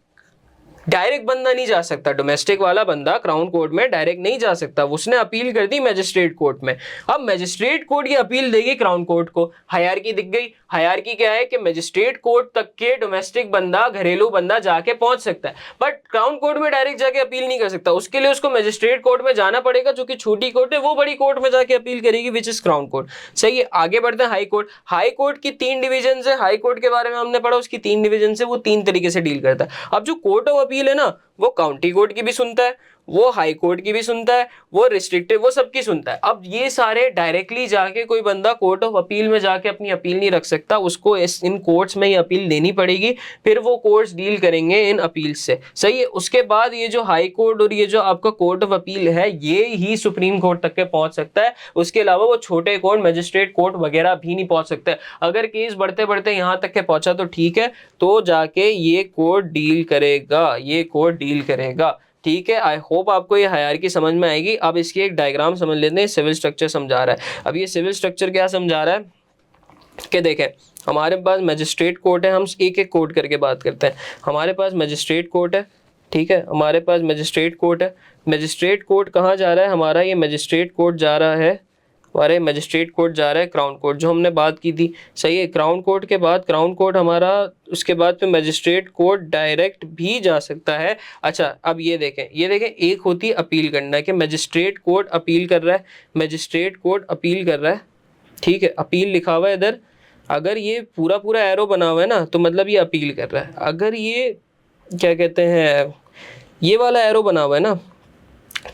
डायरेक्ट बंदा नहीं जा सकता, डोमेस्टिक वाला बंदा क्राउन कोर्ट में डायरेक्ट नहीं जा सकता। उसने अपील कर दी मजिस्ट्रेट कोर्ट में। अब मजिस्ट्रेट कोर्ट ये अपील देगी क्राउन कोर्ट को। हायरार्की दिख गई। हायरार्की क्या है कि मजिस्ट्रेट कोर्ट तक के डोमेस्टिक बंदा, घरेलू बंदा जाके पहुंच सकता है, बट क्राउन कोर्ट में डायरेक्ट जाके अपील नहीं कर सकता। उसके लिए उसको मजिस्ट्रेट कोर्ट में जाना पड़ेगा, जो कि छोटी कोर्ट है। वो बड़ी कोर्ट में जाके अपील करेगी, विच इज क्राउन कोर्ट। सही है, आगे बढ़ते हैं। हाई कोर्ट की 3 डिवीजन है। हाई कोर्ट के बारे में हमने पढ़ा, उसकी 3 डिवीजन है, वो 3 तरीके से डील करता है। अब जो कोर्ट ऑफ अपील है ना, वो काउंटी कोर्ट की भी सुनता है, वो हाई कोर्ट की भी सुनता है, वो रिस्ट्रिक्टिव, वो सबकी सुनता है। अब ये सारे डायरेक्टली जाके कोई बंदा कोर्ट ऑफ अपील में जाके अपनी अपील नहीं रख सकता, उसको इन कोर्ट्स में ही अपील देनी पड़ेगी, फिर वो कोर्ट्स डील करेंगे इन अपील से। सही है। उसके बाद ये जो हाई कोर्ट और ये जो आपका कोर्ट ऑफ अपील है, ये ही सुप्रीम कोर्ट तक के पहुंच सकता है। उसके अलावा वो छोटे कोर्ट, मजिस्ट्रेट कोर्ट वगैरह भी नहीं पहुंच सकते। अगर केस बढ़ते बढ़ते यहां तक के पहुंचा तो ठीक है, तो जाके ये कोर्ट डील करेगा। ठीक है, आई होप आपको ये हायरार्की समझ में आएगी। अब इसकी एक डायग्राम समझ लेते हैं। सिविल स्ट्रक्चर समझा रहा है। अब ये सिविल स्ट्रक्चर क्या समझा रहा है कि देखें, हमारे पास मजिस्ट्रेट कोर्ट है। हम एक एक कोर्ट करके बात करते हैं। हमारे पास मजिस्ट्रेट कोर्ट है। ठीक है, हमारे पास मजिस्ट्रेट कोर्ट है। मजिस्ट्रेट कोर्ट कहाँ जा रहा है हमारा? ये मजिस्ट्रेट कोर्ट जा रहा है क्राउन कोर्ट, जो हमने बात की थी। सही है, क्राउन कोर्ट के बाद क्राउन कोर्ट हमारा, उसके बाद फिर मजिस्ट्रेट कोर्ट डायरेक्ट भी जा सकता है। अच्छा, अब ये देखें, एक होती है अपील करना, कि मजिस्ट्रेट कोर्ट अपील कर रहा है। ठीक है, अपील लिखा हुआ है इधर। अगर ये पूरा एरो बना हुआ है ना, तो मतलब ये अपील कर रहा है। अगर ये क्या कहते हैं, ये वाला एरो बना हुआ है ना,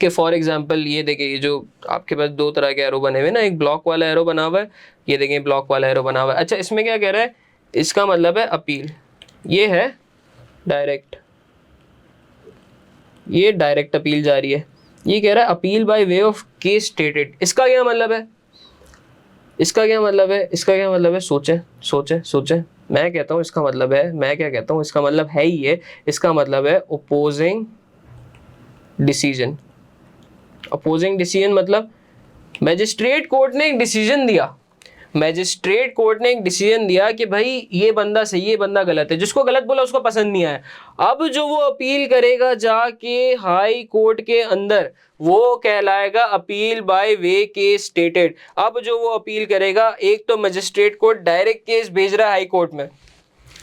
कि फॉर एग्जांपल ये देखिए, ये जो आपके पास 2 तरह के एरो बने हुए ना, एक ब्लॉक वाला एरो बना हुआ है, ये देखिए ब्लॉक वाला एरो बना हुआ है। अच्छा, इसमें क्या कह रहा है? इसका मतलब है अपील। ये है डायरेक्ट, ये डायरेक्ट अपील जा रही है। ये कह रहा है appeal by way of case stated, इसका क्या मतलब है, इसका क्या मतलब है, इसका क्या मतलब है, सोचें सोचें सोचें। मैं कहता हूँ इसका मतलब है, मैं क्या कहता हूँ इसका मतलब है ही ये, इसका मतलब है ओपोजिंग डिसीजन। अपोजिंग डिसीजन मतलब मैजिस्ट्रेट कोर्ट ने एक डिसीजन दिया, मैजिस्ट्रेट कोर्ट ने एक डिसीजन दिया कि भाई ये बंदा सही है, ये बंदा गलत है, जिसको गलत बोला उसको पसंद नहीं आया। अब जो वो अपील करेगा जाके हाई कोर्ट के अंदर, वो कहलाएगा appeal by way case stated. अब जो वो अपील करेगा, एक तो मैजिस्ट्रेट कोर्ट डायरेक्ट केस भेज रहा है हाई कोर्ट में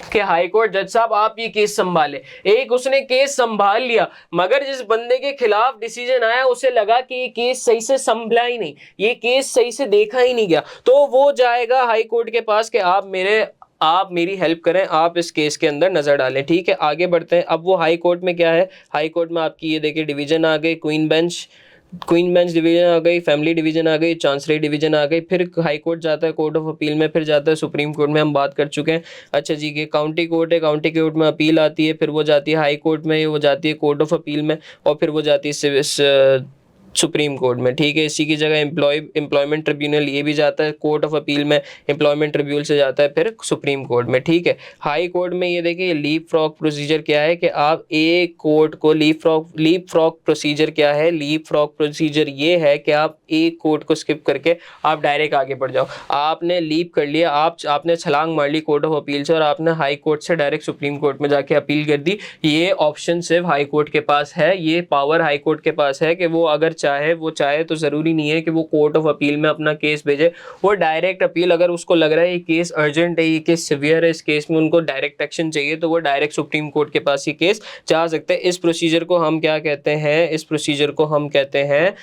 कि हाई कोर्ट जज साहब आप ये केस संभाले, एक उसने केस संभाल लिया, मगर जिस बंदे के खिलाफ डिसीजन आया उसे लगा कि ये केस सही से संभला ही नहीं, ये केस सही से देखा ही नहीं गया, तो वो जाएगा हाई कोर्ट के पास कि आप मेरी हेल्प करें, आप इस केस के अंदर नजर डालें। ठीक है, आगे बढ़ते हैं। अब वो हाई कोर्ट में क्या है, हाई कोर्ट में आपकी ये देखिए डिवीजन आ गई, क्वीन बेंच डिवीजन आ गई, फैमिली डिवीजन आ गई, चांसलरी डिवीजन आ गई, फिर हाई कोर्ट जाता है कोर्ट ऑफ अपील में, फिर जाता है सुप्रीम कोर्ट में, हम बात कर चुके हैं। अच्छा जी, ये काउंटी कोर्ट है, काउंटी कोर्ट में अपील आती है, फिर वो जाती है हाई कोर्ट में, वो जाती है कोर्ट ऑफ अपील में, और फिर वो जाती है सुप्रीम कोर्ट में। ठीक है, इसी की जगह एम्प्लॉयमेंट ट्रिब्यूनल ये भी जाता है कोर्ट ऑफ अपील में, एम्प्लॉयमेंट ट्रिब्यूनल से जाता है फिर सुप्रीम कोर्ट में। ठीक है, हाई कोर्ट में ये देखिए लीप फ्रॉग प्रोसीजर क्या है कि आप एक कोर्ट को लीप फ्रॉग प्रोसीजर क्या है, लीप फ्रॉग प्रोसीजर ये है कि आप एक कोर्ट को स्किप करके आप डायरेक्ट आगे बढ़ जाओ। आपने लीप कर लिया, आपने छलांग मार ली कोर्ट ऑफ अपील से और आपने हाई कोर्ट से डायरेक्ट सुप्रीम कोर्ट में जाके अपील कर दी। ये ऑप्शन सिर्फ हाई कोर्ट के पास है, ये पावर हाई कोर्ट के पास है कि वो अगर चाहे तो ज़रूरी नहीं है कि वो कोर्ट ऑफ अपील में अपना केस भेजे, वो डायरेक्ट अपील, अगर उसको लग रहा है ये केस अर्जेंट है, ये केस सीवियर है, इस केस में उनको डायरेक्ट एक्शन चाहिए, तो वो डायरेक्ट सुप्रीम कोर्ट के पास ये केस जा सकते हैं। इस प्रोसीजर को हम क्या कहते हैं, इस प्रोसीजर को हम कहते हैं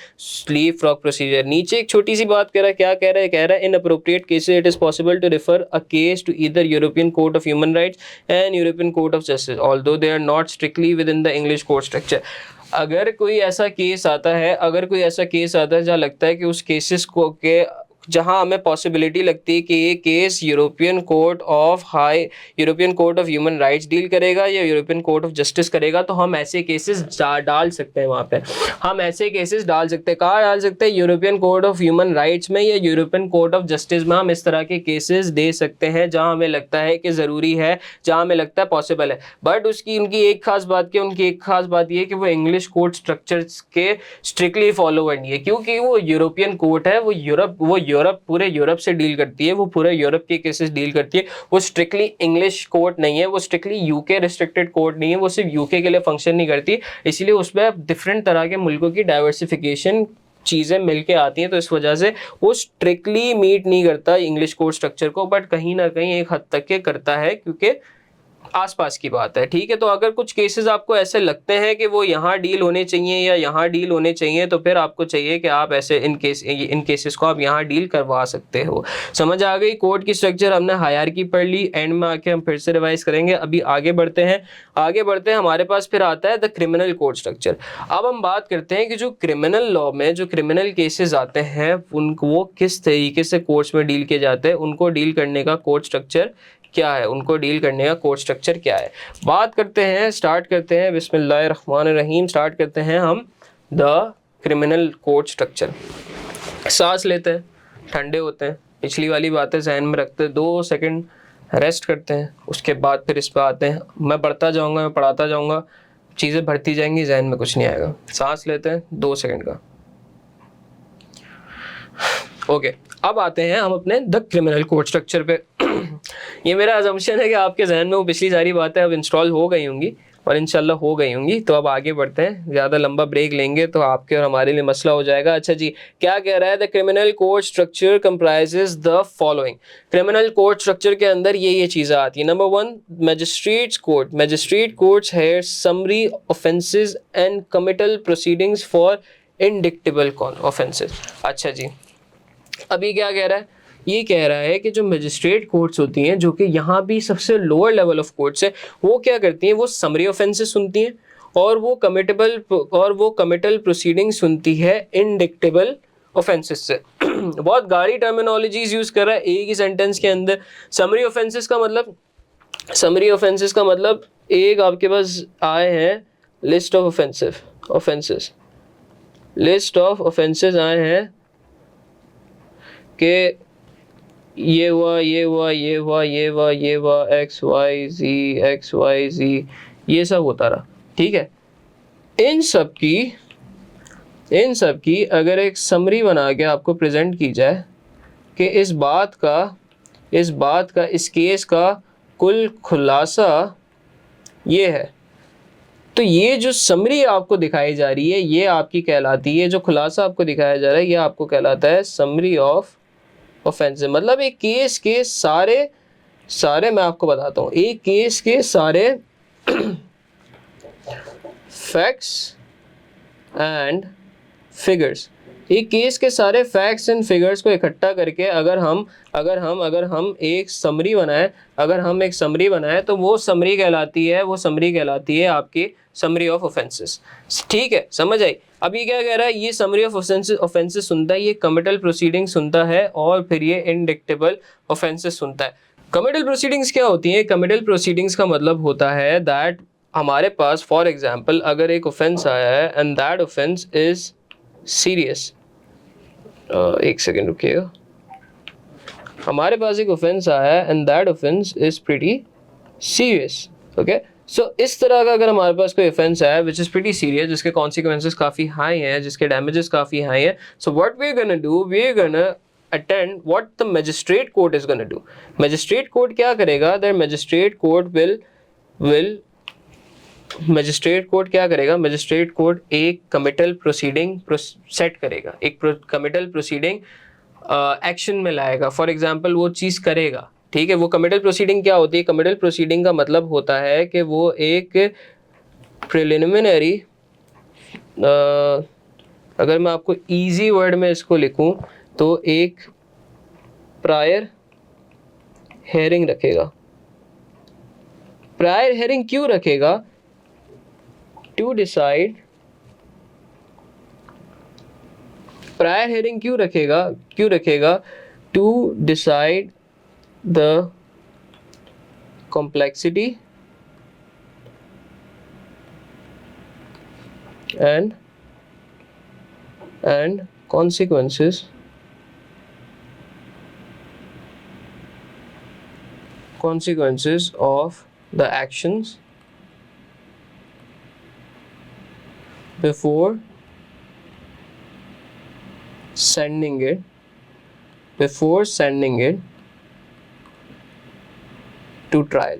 लीप फ्रॉग प्रोसीजर। नीचे एक छोटी सी बात कह रहा है, क्या कह रहा है in appropriate cases it is possible to refer a case to either European court of human rights and European court of justice although they are not strictly with in the English court structure. अगर कोई ऐसा case आता है, जहाँ लगता है कि उस केसेस को के जहां हमें पॉसिबिलिटी लगती है कि ये case European court of human rights deal करेगा या यूरोपियन कोर्ट ऑफ जस्टिस करेगा, तो हम ऐसे केसेस डाल सकते हैं वहाँ पे, हम ऐसे केसेस डाल सकते हैं। कहाँ डाल सकते हैं, European court of human rights में या यूरोपियन कोर्ट ऑफ जस्टिस में हम इस तरह के केसेस दे सकते हैं जहाँ हमें लगता है कि ज़रूरी है, जहाँ हमें लगता है पॉसिबल है। बट उनकी एक खास बात ये है कि वो इंग्लिश कोर्ट स्ट्रक्चर्स के स्ट्रिक्टली फॉलोवर नहीं है, क्योंकि वो यूरोपियन कोर्ट है, वो पूरे यूरोप से डील करती है, वो पूरे यूरोप के केसेस डील करती है, वो स्ट्रिक्टली इंग्लिश कोर्ट नहीं है, वो स्ट्रिक्टली यूके रिस्ट्रिक्टेड कोर्ट नहीं है, वो सिर्फ यूके के लिए फंक्शन नहीं करती, इसलिए उसमें डिफरेंट तरह के मुल्कों की डाइवर्सिफिकेशन चीज़ें मिलके आती हैं, तो इस वजह से वो स्ट्रिक्टली मीट नहीं करता इंग्लिश कोर्ट स्ट्रक्चर को, बट कहीं ना कहीं एक हद तक के करता है, क्योंकि आसपास की बात है। ठीक है, तो अगर कुछ केसेस आपको ऐसे लगते हैं कि वो यहाँ डील होने चाहिए या यहाँ डील होने चाहिए, तो फिर आपको चाहिए कि आप ऐसे इन केसेस को आप यहाँ डील करवा सकते हो। समझ आ गई कोर्ट की स्ट्रक्चर, हमने हायरार्की पढ़ ली, एंड में आके हम फिर से रिवाइज करेंगे। अभी आगे बढ़ते हैं, हमारे पास फिर आता है द क्रिमिनल कोर्ट स्ट्रक्चर। अब हम बात करते हैं कि जो क्रिमिनल लॉ में जो क्रिमिनल केसेस आते हैं उनको वो किस तरीके से कोर्ट्स में डील किए जाते हैं, उनको डील करने का कोर्ट स्ट्रक्चर क्या है, स्टार्ट करते हैं बिस्मिल्लाहिर्रहमानिर्रहीम, स्टार्ट करते हैं हम द क्रिमिनल कोर्ट स्ट्रक्चर। सांस लेते हैं, ठंडे होते हैं, पिछली वाली बातें जहन में रखते हैं, 2 सेकंड रेस्ट करते हैं, उसके बाद फिर इस पर आते हैं। मैं बढ़ता जाऊँगा, मैं पढ़ाता जाऊँगा, चीज़ें बढ़ती जाएंगी, जहन में कुछ नहीं आएगा। सांस लेते हैं 2 सेकंड का। ओके, अब आते हैं हम अपने द क्रिमिनल कोर्ट स्ट्रक्चर पे। ये मेरा अजम्पशन है कि आपके जहन में वो पिछली सारी बातें अब इंस्टॉल हो गई होंगी और इंशाल्लाह हो गई होंगी। तो अब आगे बढ़ते हैं, ज़्यादा लंबा ब्रेक लेंगे तो आपके और हमारे लिए मसला हो जाएगा। अच्छा जी, क्या कह रहा है, the criminal court structure comprises the following. Criminal court structure के अंदर ये चीज़ें आती हैं। Number 1, magistrate courts have summary offences and committal proceedings for indictable offences. अच्छा जी, अभी क्या कह रहा है, ये कह रहा है कि जो मजिस्ट्रेट कोर्ट्स होती हैं, जो कि यहाँ भी सबसे लोअर लेवल ऑफ कोर्ट्स है, वो क्या करती हैं, वो समरी ऑफेंसेस सुनती हैं और वो कमिटल प्रोसीडिंग सुनती है इंडिक्टेबल ऑफेंसेस से। बहुत गाढ़ी टर्मिनोलॉजीज यूज कर रहा है एक ही सेंटेंस के अंदर। समरी ऑफेंसेस का मतलब एक आपके पास आए हैं list of offences, list of offences आए हैं कि ये हुआ, ये हुआ, ये हुआ, ये हुआ, ये हुआ, एक्स वाई जी, ये सब होता रहा, ठीक है। इन सब की अगर एक समरी बना के आपको प्रेजेंट की जाए कि इस केस का कुल खुलासा ये है, तो ये जो समरी आपको दिखाई जा रही है ये आपकी कहलाती है, जो खुलासा आपको दिखाया जा रहा है ये आपको कहलाता है समरी ऑफ ऑफेंस। मतलब एक केस के सारे मैं आपको बताता हूँ, एक केस के सारे फैक्ट्स एंड फिगर्स, एक केस के सारे फैक्ट्स एंड फिगर्स को इकट्ठा करके अगर हम एक समरी बनाएं तो वो समरी कहलाती है आपकी समरी ऑफ ऑफेंसेस, ठीक है, समझ आई। अब ये क्या कह रहा है, ये समरी ऑफ ऑफेंसेस सुनता है, ये कमिटल प्रोसीडिंग सुनता है और फिर ये इंडिक्टेबल ऑफेंसेस सुनता है। कमिटल प्रोसीडिंग्स क्या होती हैं? कमिटल प्रोसीडिंग्स का मतलब होता है दैट हमारे पास फॉर एग्जाम्पल अगर एक ऑफेंस आया है and that offence is serious, एक सेकेंड रुकिएगा, हमारे पास एक ऑफेंस आया है and that offence is pretty serious, okay. So इस तरह का अगर हमारे पास कोई ऑफेंस आया विच इज प्रीटी सीरियस, जिसके कॉन्सिक्वेंसेस काफ़ी हाई हैं, जिसके डैमेजेस काफ़ी हाई हैं, so what we are gonna do, we are gonna attend what the magistrate court is gonna do. Magistrate court क्या करेगा, दैट मैजिस्ट्रेट कोर्ट एक कमिटल प्रोसीडिंग सेट करेगा, एक कमिटल प्रोसीडिंग एक्शन में लाएगा, फॉर एग्जांपल वो चीज़ करेगा, ठीक है। वो कमिटल प्रोसीडिंग क्या होती है? कमिटल प्रोसीडिंग का मतलब होता है कि वो एक प्रिलिमिनरी, अगर मैं आपको इजी वर्ड में इसको लिखूं तो एक प्रायर हेयरिंग रखेगा। प्रायर हेयरिंग क्यों रखेगा? टू डिसाइड, प्रायर हेयरिंग क्यों रखेगा? To decide the complexity and consequences of the actions before sending it to trial।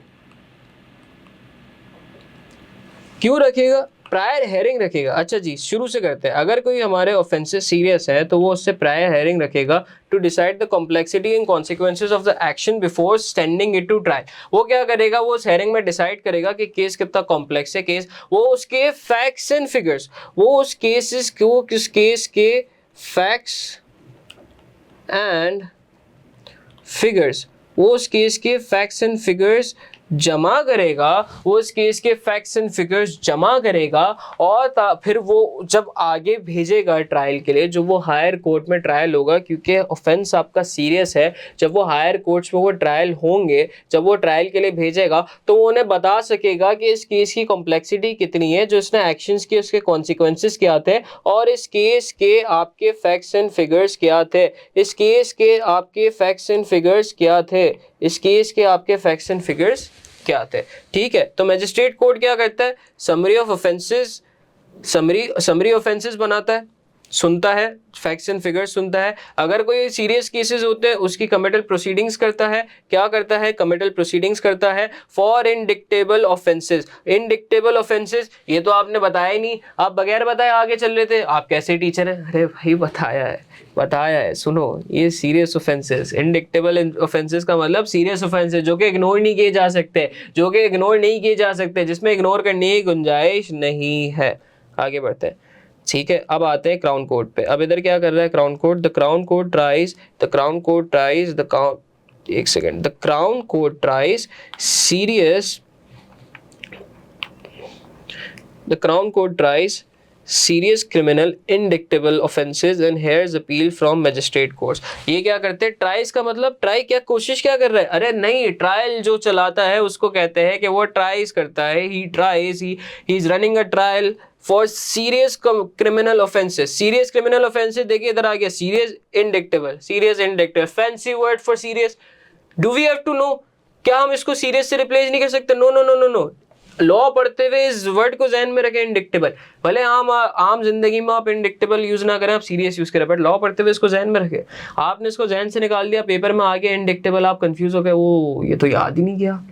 क्यों रखेगा? प्रायर हेयरिंग रखेगा। अच्छा जी, शुरू से करते हैं। अगर कोई हमारे ऑफेंसेस सीरियस है तो वो उससे प्रायर हेयरिंग रखेगा to decide the complexity and consequences of the action before standing it to trial. वो क्या करेगा? वो उस हेयरिंग में डिसाइड करेगा कि केस कितना कॉम्प्लेक्स है केस, वो उसके फैक्ट्स एंड फिगर्स, वो उस केस के फैक्ट्स एंड फिगर्स, वो उस केस के फैक्ट्स एंड फिगर्स जमा करेगा, वो उस केस के फैक्ट्स एंड फिगर्स जमा करेगा और फिर वो जब आगे भेजेगा ट्रायल के लिए, जो वो हायर कोर्ट में ट्रायल होगा, क्योंकि ऑफेंस आपका सीरियस है, जब वो हायर कोर्ट्स में वो ट्रायल होंगे, जब वो ट्रायल के लिए भेजेगा तो वो उन्हें बता सकेगा कि इस केस की कॉम्प्लेक्सिटी कितनी है, जो इसने एक्शंस किए उसके कॉन्सिक्वेंसेस क्या थे और इस केस के आपके फैक्ट्स एंड फिगर्स क्या थे, इस केस के आपके फैक्ट्स एंड फिगर्स क्या थे, इस केस के आपके फैक्ट्स एंड फिगर्स क्या थे, ठीक है। तो मैजिस्ट्रेट कोर्ट क्या करता है? Summary of offences, summary offences बनाता है, सुनता है, फैक्ट्स एंड फिगर्स सुनता है। अगर कोई सीरियस केसेस होते हैं उसकी कमिटल प्रोसीडिंग्स करता है। क्या करता है? कमिटल प्रोसीडिंग्स करता है फॉर इंडिक्टेबल ऑफेंसेस। इंडिक्टेबल ऑफेंसेस ये तो आपने बताया ही नहीं, आप बगैर बताए आगे चल रहे थे। आप कैसे टीचर हैं? अरे भाई बताया है, सुनो, ये सीरियस ऑफेंसेस, इंडिक्टेबल ऑफेंसेस का मतलब सीरियस ऑफेंसेस जो कि इग्नोर नहीं किए जा सकते, जिसमें इग्नोर करने की गुंजाइश नहीं है। आगे बढ़ते हैं, ठीक है। अब आते हैं क्राउन कोर्ट पे। अब इधर क्या कर रहा है Crown Court? The Crown Court tries serious criminal indictable offences and hears appeal from magistrate courts. ये क्या करते हैं? ट्राइज का मतलब ट्राई क्या कोशिश क्या कर रहा है? अरे नहीं, ट्रायल जो चलाता है उसको कहते हैं कि वो ट्राइज करता है, he is running a trial for serious criminal offences. Serious criminal offences देखिए इधर आ गया, serious indictable, serious indictable, fancy word for serious. Do we have to know, क्या हम इसको सीरियस से रिप्लेस नहीं कर सकते? No no no no no, law पढ़ते हुए इस वर्ड को ध्यान में रखें, इंडिक्टेबल। भले आम जिंदगी में आप इंडिक्टेबल यूज ना करें, आप सीरियस यूज करें, बट लॉ पढ़ते हुए इसको ध्यान में रखें। आपने इसको ध्यान से निकाल दिया, पेपर में आ गया इंडिक्टेबल, आप कंफ्यूज हो गए, वो ये तो याद ही नहीं किया,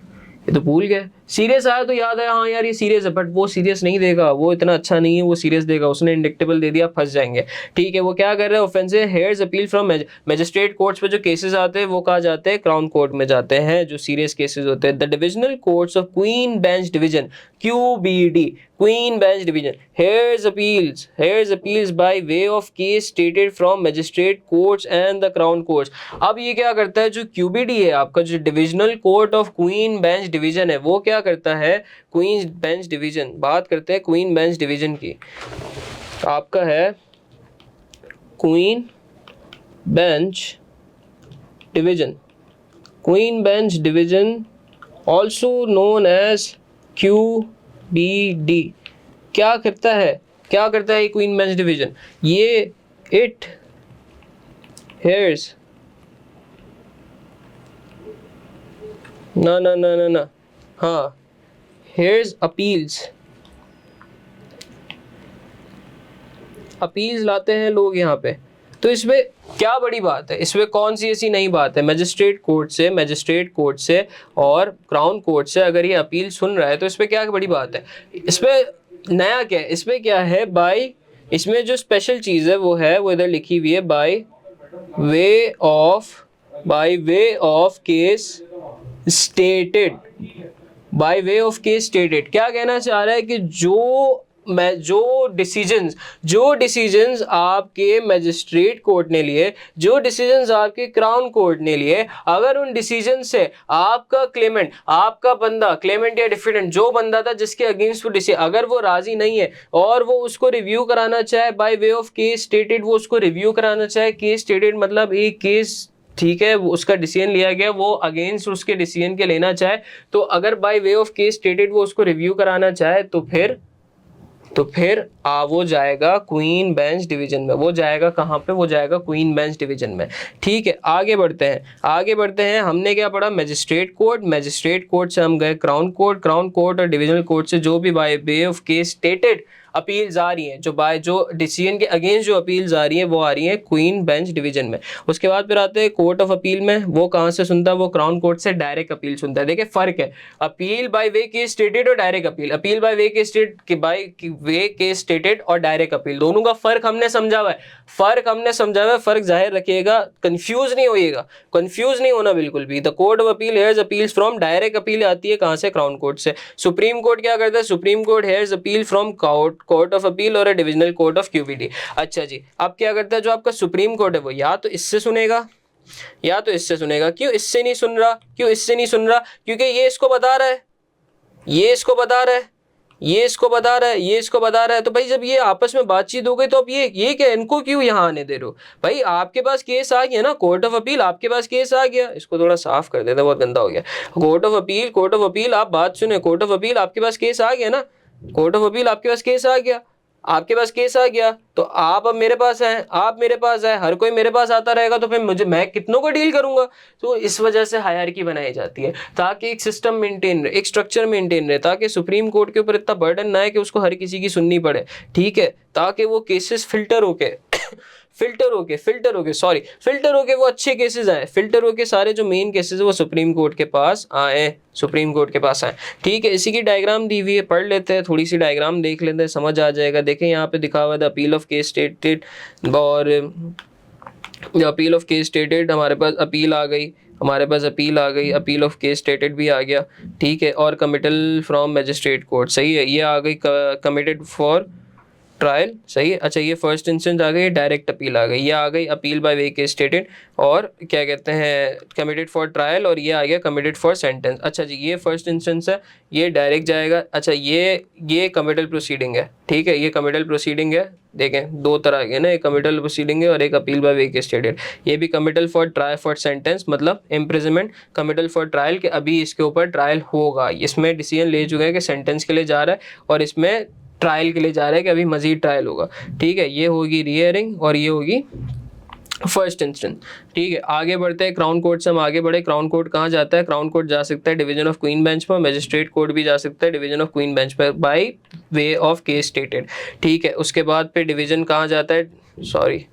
ये तो भूल गए। सीरियस आया तो याद आया, हाँ यार ये सीरियस है, बट वो सीरियस नहीं देगा, वो इतना अच्छा नहीं है, वो सीरियस देगा, उसने इंडिक्टेबल दे दिया, फंस जाएंगे। ठीक है, वो क्या कर रहे हैं, offensive hairs appeal from magistrate courts पे जो केसेस आते हैं वो कहा जाते हैं क्राउन कोर्ट में जाते हैं, जो सीरियस केसेस होते हैं। The divisional courts of queen bench division, QBD, queen bench division, hairs appeals bye way of case stated from magistrate courts and the crown courts. अब ये क्या करता है, जो QBD है आपका, जो divisional court of queen bench division है, वो क्या करता है, क्वीन बेंच डिवीजन, बात करते हैं क्वीन बेंच डिवीजन की। आपका है queen bench division, queen bench division also known as QBD। क्या करता है, क्या करता है ये क्वीन बेंच डिवीजन, ये इट हेयर्स ना हाँ, हेयर्स अपील्स लाते हैं लोग यहाँ पे। तो इसमें क्या बड़ी बात है, इसमें कौन सी ऐसी नई बात है? मैजिस्ट्रेट कोर्ट से और क्राउन कोर्ट से अगर ये अपील सुन रहा है तो इसमें क्या बड़ी बात है? इसमें नया क्या है, इसमें क्या है, बाय, इसमें जो स्पेशल चीज़ है वो इधर लिखी हुई है, bye way of case stated, bye way of case stated. क्या कहना चाह रहा है कि जो डिसीजंस आपके मैजिस्ट्रेट कोर्ट ने लिए, जो डिसीजंस आपके क्राउन कोर्ट ने लिए, अगर उन डिसीजन से आपका क्लेमेंट, आपका बंदा, क्लेमेंट या डिफेंडेंट, जो बंदा था जिसके अगेंस्ट वो डिसीजन, अगर वो राजी नहीं है और वो उसको रिव्यू कराना चाहे bye way of case stated, वो उसको रिव्यू कराना चाहे, केस स्टेटेड मतलब एक केस, ठीक है, उसका डिसीजन लिया गया, वो अगेंस्ट उसके डिसीजन के लेना चाहे, तो अगर bye way of case stated वो उसको रिव्यू कराना चाहे तो फिर वो जाएगा क्वीन बेंच डिवीजन में। वो जाएगा कहाँ पे, वो जाएगा क्वीन बेंच डिवीजन में। ठीक है, आगे बढ़ते हैं। हमने क्या पढ़ा, मैजिस्ट्रेट कोर्ट से हम गए क्राउन कोर्ट और डिविजनल कोर्ट से जो भी by way of case stated appeals आ रही हैं, जो डिसीजन के अगेंस्ट जो अपील्स आ रही हैं वो आ रही हैं क्वीन बेंच डिवीजन में। उसके बाद फिर आते हैं कोर्ट ऑफ अपील में, वो कहाँ से सुनता है, वो क्राउन कोर्ट से डायरेक्ट अपील सुनता है। देखिए फर्क है, appeal by way case stated और direct appeal by way case stated और डायरेक्ट अपील, दोनों का फर्क हमने समझा हुआ है, फर्क जाहिर रखिएगा, कंफ्यूज नहीं होना बिल्कुल भी। The court of appeal hairs appeals from, direct appeal आती है कहाँ से, क्राउन कोर्ट से। सुप्रीम कोर्ट क्या करता है, supreme court hairs appeal from court of appeal और डिविजनल कोर्ट ऑफ QBD। अच्छा जी, अब क्या करता है, जो आपका सुप्रीम कोर्ट है वो या तो इससे सुनेगा या तो इससे सुनेगा। क्यों इससे नहीं सुन रहा, क्योंकि ये इसको बता रहा है, ये इसको बता रहा है, तो भाई जब ये आपस में बातचीत हो गई तो अब ये क्या, इनको क्यों यहाँ आने दे रहे हो भाई? आपके पास केस आ गया ना, कोर्ट ऑफ अपील आपके पास केस आ गया, इसको थोड़ा साफ कर देता, बहुत गंदा हो गया। कोर्ट ऑफ अपील आप बात सुने, कोर्ट ऑफ अपील आपके पास केस आ गया ना, आपके पास केस आ गया तो आप अब मेरे पास हैं, हर कोई मेरे पास आता रहेगा, तो फिर मैं कितनों को डील करूंगा? तो इस वजह से हायरार्की बनाई जाती है, ताकि एक सिस्टम मेंटेन रहे, एक स्ट्रक्चर मेंटेन रहे, ताकि सुप्रीम कोर्ट के ऊपर इतना बर्डन ना है कि उसको हर किसी की सुननी पड़े। ठीक है, ताकि वो केसेस फिल्टर होके वो अच्छे केसेस आए, फिल्टर होके सारे जो मेन केसेस है वो सुप्रीम कोर्ट के पास आए। ठीक है, इसी की डायग्राम दी हुई है, पढ़ लेते हैं, थोड़ी सी डायग्राम देख लेते हैं, समझ आ जाएगा। देखें यहाँ पे दिखा हुआ है अपील ऑफ केस स्टेटेड, और अपील ऑफ केस स्टेटेड हमारे पास अपील आ गई, अपील ऑफ केस स्टेटेड भी आ गया। ठीक है, और कमिटल फ्रॉम मैजिस्ट्रेट कोर्ट, सही है, ये आ गई कमिटेड फॉर ट्रायल, सही है। अच्छा, ये फर्स्ट इंस्टेंस आ गई, डायरेक्ट अपील आ गई, ये आ गई appeal by way case stated, और क्या कहते हैं, कमिटेड फॉर ट्रायल, और ये आ गया कमिटेड फॉर सेंटेंस। अच्छा जी, ये फर्स्ट इंस्टेंस है, ये डायरेक्ट जाएगा। अच्छा, ये कमिटल प्रोसीडिंग है, ठीक है, ये कमिटल प्रोसीडिंग है। देखें दो तरह के ना, एक कमिटल प्रोसीडिंग है और एक appeal by way case stated. ये भी committal for trial for sentence मतलब इम्प्रिजनमेंट, कमिटल फॉर ट्रायल के अभी इसके ऊपर ट्रायल होगा, इसमें डिसीजन ले चुके हैं कि सेंटेंस के लिए जा रहा है, और इसमें ट्रायल के लिए जा रहा है कि अभी मजीद ट्रायल होगा, ठीक है। ये होगी रीहियरिंग और ये होगी फर्स्ट इंस्टेंस, ठीक है। आगे बढ़ते हैं, क्राउन कोर्ट से हम आगे बढ़े। क्राउन कोर्ट कहाँ जाता है? क्राउन कोर्ट जा सकता है डिवीजन ऑफ क्वीन बेंच पर, मजिस्ट्रेट कोर्ट भी जा सकता है डिवीजन ऑफ क्वीन बेंच पर bye way of case stated, ठीक है। उसके बाद पे डिवीजन कहाँ जाता है? सॉरी,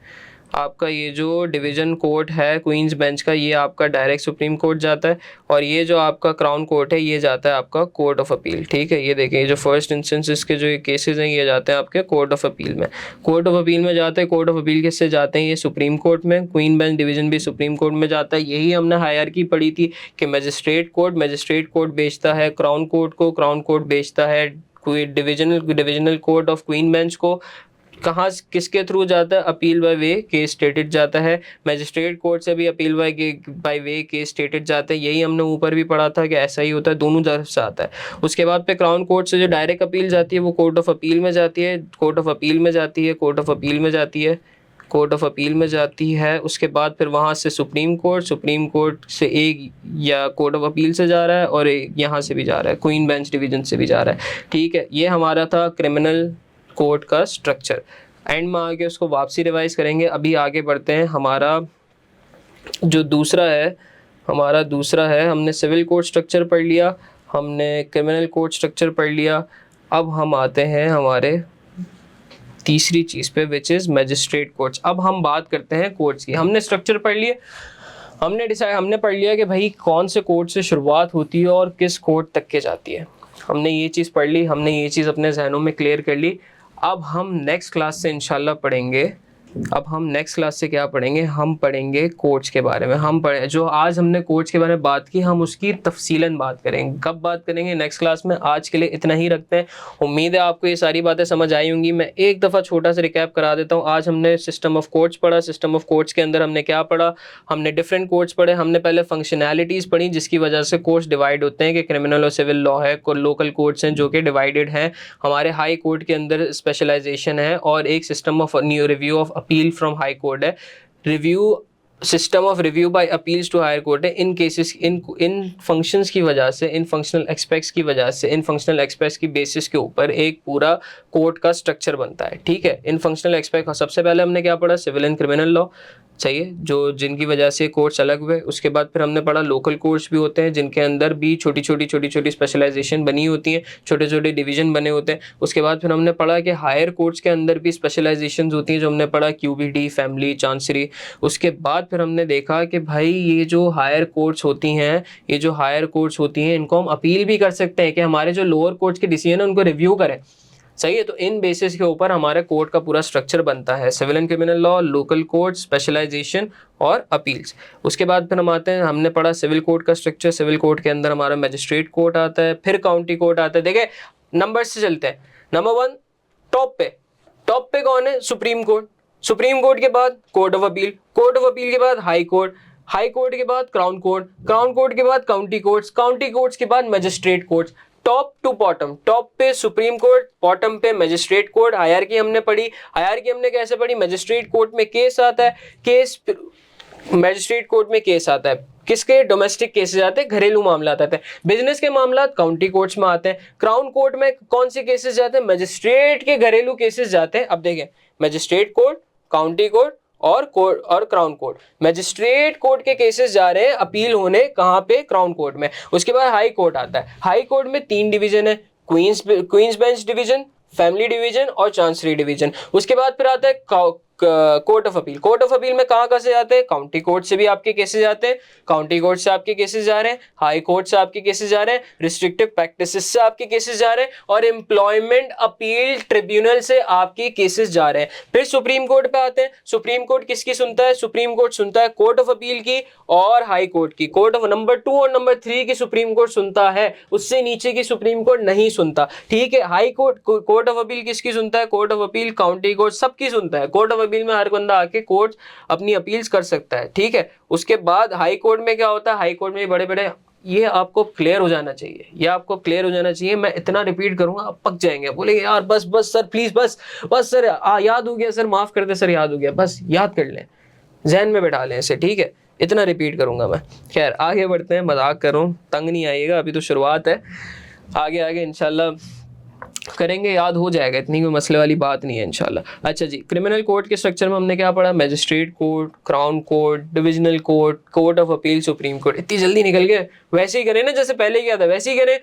आपका ये जो डिवीज़न कोर्ट है क्वींस बेंच का, ये आपका डायरेक्ट सुप्रीम कोर्ट जाता है, और ये जो आपका क्राउन कोर्ट है ये जाता है आपका कोर्ट ऑफ अपील, ठीक है। ये देखिए, ये जो फर्स्ट इंस्टेंसेस के जो ये केसेस हैं ये जाते हैं आपके कोर्ट ऑफ अपील में। कोर्ट ऑफ अपील में जाते हैं, कोर्ट ऑफ अपील किससे जाते हैं? ये सुप्रीम कोर्ट में। क्वीन बेंच डिवीज़न भी सुप्रीम कोर्ट में जाता है। यही हमने हायरार्की पढ़ी थी कि मजिस्ट्रेट कोर्ट बेचता है क्राउन कोर्ट को, क्राउन कोर्ट बेचता है divisional court of queen bench को। कहाँ किसके थ्रू जाता है? Appeal by way case stated जाता है। मजिस्ट्रेट कोर्ट से भी appeal by way case stated जाता है। यही हमने ऊपर भी पढ़ा था कि ऐसा ही होता है, दोनों तरफ से आता है। उसके बाद पे क्राउन कोर्ट से जो डायरेक्ट अपील जाती है वो कोर्ट ऑफ अपील में जाती है, कोर्ट ऑफ अपील में जाती है, कोर्ट ऑफ अपील में जाती है, कोर्ट ऑफ अपील में जाती है। उसके बाद फिर वहाँ से सुप्रीम कोर्ट से एक या कोर्ट ऑफ अपील से जा रहा है और यहाँ से भी जा रहा है, क्वीन बेंच डिवीजन से भी जा रहा है, ठीक है। ये हमारा था क्रिमिनल कोर्ट का स्ट्रक्चर। एंड में आके उसको वापसी रिवाइज करेंगे। अभी आगे बढ़ते हैं। हमारा जो दूसरा है, हमने सिविल कोर्ट स्ट्रक्चर पढ़ लिया, हमने क्रिमिनल कोर्ट स्ट्रक्चर पढ़ लिया। अब हम आते हैं हमारे तीसरी चीज़ पे, विच इज़ मजिस्ट्रेट कोर्ट्स। अब हम बात करते हैं कोर्ट्स की। हमने स्ट्रक्चर पढ़ लिए, हमने पढ़ लिया कि भाई कौन से कोर्ट से शुरुआत होती है और किस कोर्ट तक के जाती है। हमने ये चीज़ पढ़ ली, हमने ये चीज़ अपने जहनों में क्लियर कर ली। अब हम नेक्स्ट क्लास से इंशाल्लाह पढ़ेंगे। क्या पढ़ेंगे? हम पढ़ेंगे कोर्ट्स के बारे में। जो आज हमने कोर्ट्स के बारे में बात की, हम उसकी तफसीलन बात करेंगे। कब बात करेंगे? नेक्स्ट क्लास में। आज के लिए इतना ही रखते हैं। उम्मीद है आपको ये सारी बातें समझ आई होंगी। मैं एक दफ़ा छोटा सा रिकैप करा देता हूँ। आज हमने सिस्टम ऑफ कोर्ट्स पढ़ा। सिस्टम ऑफ कोर्ट्स के अंदर हमने क्या पढ़ा? हमने डिफरेंट कोर्ट्स पढ़े। हमने पहले फंक्शनैलिटीज़ पढ़ी जिसकी वजह से कोर्ट्स डिवाइड होते हैं कि क्रिमिनल और सिविल लॉ है, लोकल कोर्ट्स हैं जो कि डिवाइडेड हैं, हमारे हाई कोर्ट के अंदर स्पेशलाइजेशन है, और एक system of new review of appeal from high court है। System of review by appeals to higher court है। इन केसेस इन फंक्शंस की वजह से, इन फंक्शनल एक्सपेक्ट्स की बेसिस के ऊपर एक पूरा कोर्ट का स्ट्रक्चर बनता है, ठीक है। इन फंक्शनल एक्सपेक्ट सबसे पहले हमने क्या पढ़ा? सिविल एंड क्रिमिनल लॉ, सही है, जिनकी वजह से कोर्ट्स अलग हुए। उसके बाद फिर हमने पढ़ा लोकल कोर्ट्स भी होते हैं जिनके अंदर भी छोटी छोटी स्पेशलाइजेशन बनी होती हैं, छोटे छोटे डिवीजन बने होते हैं। उसके बाद फिर हमने पढ़ा कि हायर कोर्ट्स के अंदर भी स्पेशलाइजेशन होती हैं, जो हमने पढ़ा QBD, फैमिली, चांसरी। उसके बाद फिर हमने देखा कि भाई ये जो हायर कोर्ट्स होती हैं इनको हम अपील भी कर सकते हैं कि हमारे जो लोअर कोर्ट्स के डिसीजन है उनको रिव्यू करें, सही है। तो इन बेसिस के ऊपर हमारे कोर्ट का पूरा स्ट्रक्चर बनता है, civil and criminal law, local court, specialisation और अपील्स। उसके बाद फिर हम आते हैं, हमने पढ़ा सिविल कोर्ट का स्ट्रक्चर। सिविल कोर्ट के अंदर हमारा मजिस्ट्रेट कोर्ट आता है, फिर काउंटी कोर्ट आता है। देखिए नंबर से चलते हैं। नंबर 1 टॉप पे कौन है? Supreme court. सुप्रीम कोर्ट के बाद court of appeal, court of appeal के बाद हाई कोर्ट, हाई कोर्ट के बाद क्राउन कोर्ट, क्राउन कोर्ट के बाद काउंटी कोर्ट्स, काउंटी कोर्ट्स के बाद magistrate courts. Top to bottom, top पे सुप्रीम कोर्ट, बॉटम पे मजिस्ट्रेट कोर्ट। हायरार्की हमने पढ़ी। हायरार्की हमने कैसे पढ़ी? मजिस्ट्रेट कोर्ट में केस आता है, मजिस्ट्रेट कोर्ट में केस आता है किसके? डोमेस्टिक केसेस आते हैं, घरेलू मामला आते हैं। बिजनेस के मामला काउंटी कोर्ट्स में आते हैं। क्राउन कोर्ट में कौन से केसेस जाते हैं? मजिस्ट्रेट के घरेलू केसेस जाते हैं। अब देखें, मजिस्ट्रेट कोर्ट, काउंटी कोर्ट और क्राउन कोर्ट। मजिस्ट्रेट कोर्ट के केसेस जा रहे हैं अपील होने, कहां पे? क्राउन कोर्ट में। उसके बाद हाई कोर्ट आता है। हाई कोर्ट में 3 डिवीजन है, queens bench division, family division और चांसरी डिवीजन। उसके बाद फिर आता है court of appeal. Court of appeal में कहां से जाते हैं? काउंटी कोर्ट से भी आपके केसेस जाते हैं, काउंटी कोर्ट से आपके केसेस जा रहे हैं, हाई कोर्ट से आपके केसेस जा रहे हैं, रिस्ट्रिक्टिव प्रैक्टिसेस से आपके केसेस जा रहे हैं, और एम्प्लॉयमेंट अपील ट्रिब्यूनल से आपके केसेस जा रहे हैं। फिर सुप्रीम कोर्ट पे आते हैं। सुप्रीम कोर्ट किसकी सुनता है? सुप्रीम कोर्ट सुनता है कोर्ट ऑफ अपील की और हाई कोर्ट की। कोर्ट ऑफ नंबर 2 और नंबर 3 की सुप्रीम कोर्ट सुनता है, उससे नीचे की सुप्रीम कोर्ट नहीं सुनता, ठीक है। हाई कोर्ट ऑफ अपील किसकी सुनता है? Court of appeal, county court, सबकी सुनता है। कोर्ट ऑफ अपील में हर बंदा आके कोर्ट अपनी अपील्स कर सकता है, ठीक है। उसके बाद हाई कोर्ट में क्या होता है? हाई कोर्ट में बड़े ये आपको क्लियर हो जाना चाहिए, मैं इतना रिपीट करूंगा आप पक जाएंगे, बोलेंगे यार बस सर प्लीज, बस सर याद हो गया सर, माफ कर दे सर, याद हो गया, बस याद कर लें, जहन में बैठा लें इसे, ठीक है। इतना रिपीट करूंगा मैं। खैर आगे बढ़ते हैं, मजाक कर रहा हूँ, तंग नहीं आइएगा, अभी तो शुरुआत है। आगे इंशाल्लाह करेंगे, याद हो जाएगा, इतनी कोई मसले वाली बात नहीं है इंशाल्लाह। अच्छा जी, क्रिमिनल कोर्ट के स्ट्रक्चर में हमने क्या पढ़ा? Magistrate court, crown court, divisional court, court of appeal, supreme court. इतनी जल्दी निकल गए? वैसे ही करें ना जैसे पहले किया था, वैसे ही करें।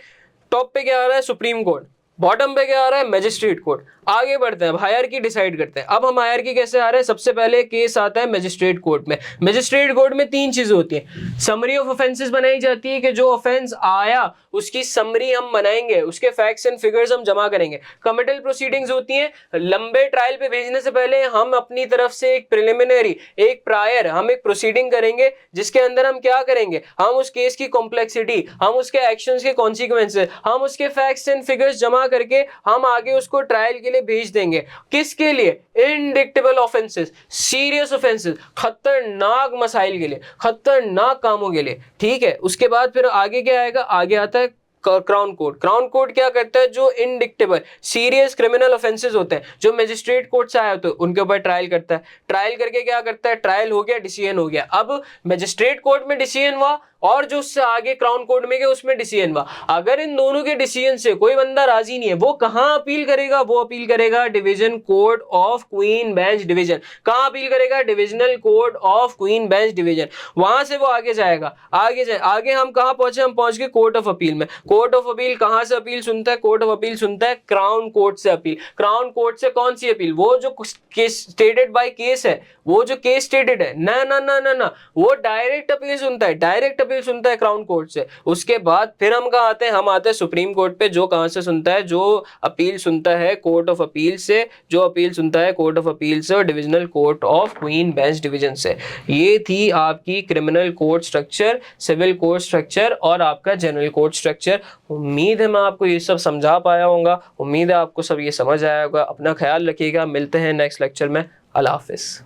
टॉप पे क्या आ रहा है? Supreme court. बॉटम पे क्या आ रहा है? Magistrate court. आगे बढ़ते हैं, हायरार्की डिसाइड करते हैं। अब हम हायरार्की कैसे आ रहे हैं? सबसे पहले केस आता है मैजिस्ट्रेट कोर्ट में। मैजिस्ट्रेट कोर्ट में 3 चीजें होती हैं। समरी ऑफ ऑफेंसेस बनाई जाती है कि जो ऑफेंस आया उसकी समरी हम बनाएंगे, उसके फैक्ट्स एंड फिगर्स हम जमा करेंगे। कमिटल प्रोसीडिंग्स होती हैं, लंबे ट्रायल पे भेजने से पहले हम अपनी तरफ से एक प्रिलिमिनरी, एक प्रायर हम एक प्रोसीडिंग करेंगे, जिसके अंदर हम क्या करेंगे? हम उस केस की कॉम्प्लेक्सिटी, हम उसके एक्शंस के कॉन्सिक्वेंसेस, हम उसके फैक्ट्स एंड फिगर्स जमा करके हम आगे उसको ट्रायल के लिए भेज देंगे। किसके लिए? इंडिक्टेबल ऑफेंसेस, सीरियस ऑफेंसेस, खतरनाक मसाइल के लिए, खतरनाक कामों के लिए। ठीक है, उसके बाद फिर आगे क्या आएगा? आगे आता है क्राउन कोर्ट। क्राउन कोर्ट क्या करता है? जो इंडिक्टेबल सीरियस क्रिमिनल ऑफेंसेस होते हैं, जो मजिस्ट्रेट कोर्ट से आए होते हैं, उनके ऊपर ट्रायल करता है। ट्रायल करके क्या करता है? ट्रायल हो गया, डिसीजन हो गया। अब मजिस्ट्रेट कोर्ट में डिसीजन हुआ और जो उससे आगे क्राउन कोर्ट में गया उसमें डिसीजन हुआ। अगर इन दोनों के डिसीजन से कोई बंदा राजी नहीं है, वो कहां अपील करेगा? वो अपील करेगा division court of queen bench division. कहां अपील करेगा? Divisional court of queen bench division. वहां से वो आगे जाएगा, आगे हम कहां पहुंचे? हम पहुंच गए कोर्ट ऑफ अपील में। कोर्ट ऑफ अपील कहां से अपील सुनता है? कोर्ट ऑफ अपील सुनता है क्राउन कोर्ट से अपील। क्राउन कोर्ट से कौन सी अपील? वो जो केस स्टेटेड बाय केस है, वो जो केस स्टेटेड है, ना ना ना ना ना, वो डायरेक्ट अपील सुनता है, डायरेक्ट अपील सुनता है क्राउन कोर्ट से। उसके बाद फिर हम कहां आते हैं? हम आते हैं सुप्रीम कोर्ट पे, जो कहां से सुनता है? जो अपील सुनता है कोर्ट ऑफ अपील से, जो अपील सुनता है कोर्ट ऑफ अपील से और divisional court of queen bench division से। ये थी आपकी criminal court structure, civil court structure और आपका जनरल कोर्ट स्ट्रक्चर। उम्मीद है मैं आपको ये सब समझा पाया होगा, उम्मीद है आपको सब ये समझ आया होगा। अपना ख्याल रखिएगा, मिलते हैं नेक्स्ट लेक्चर में। अल्लाह हाफिज़।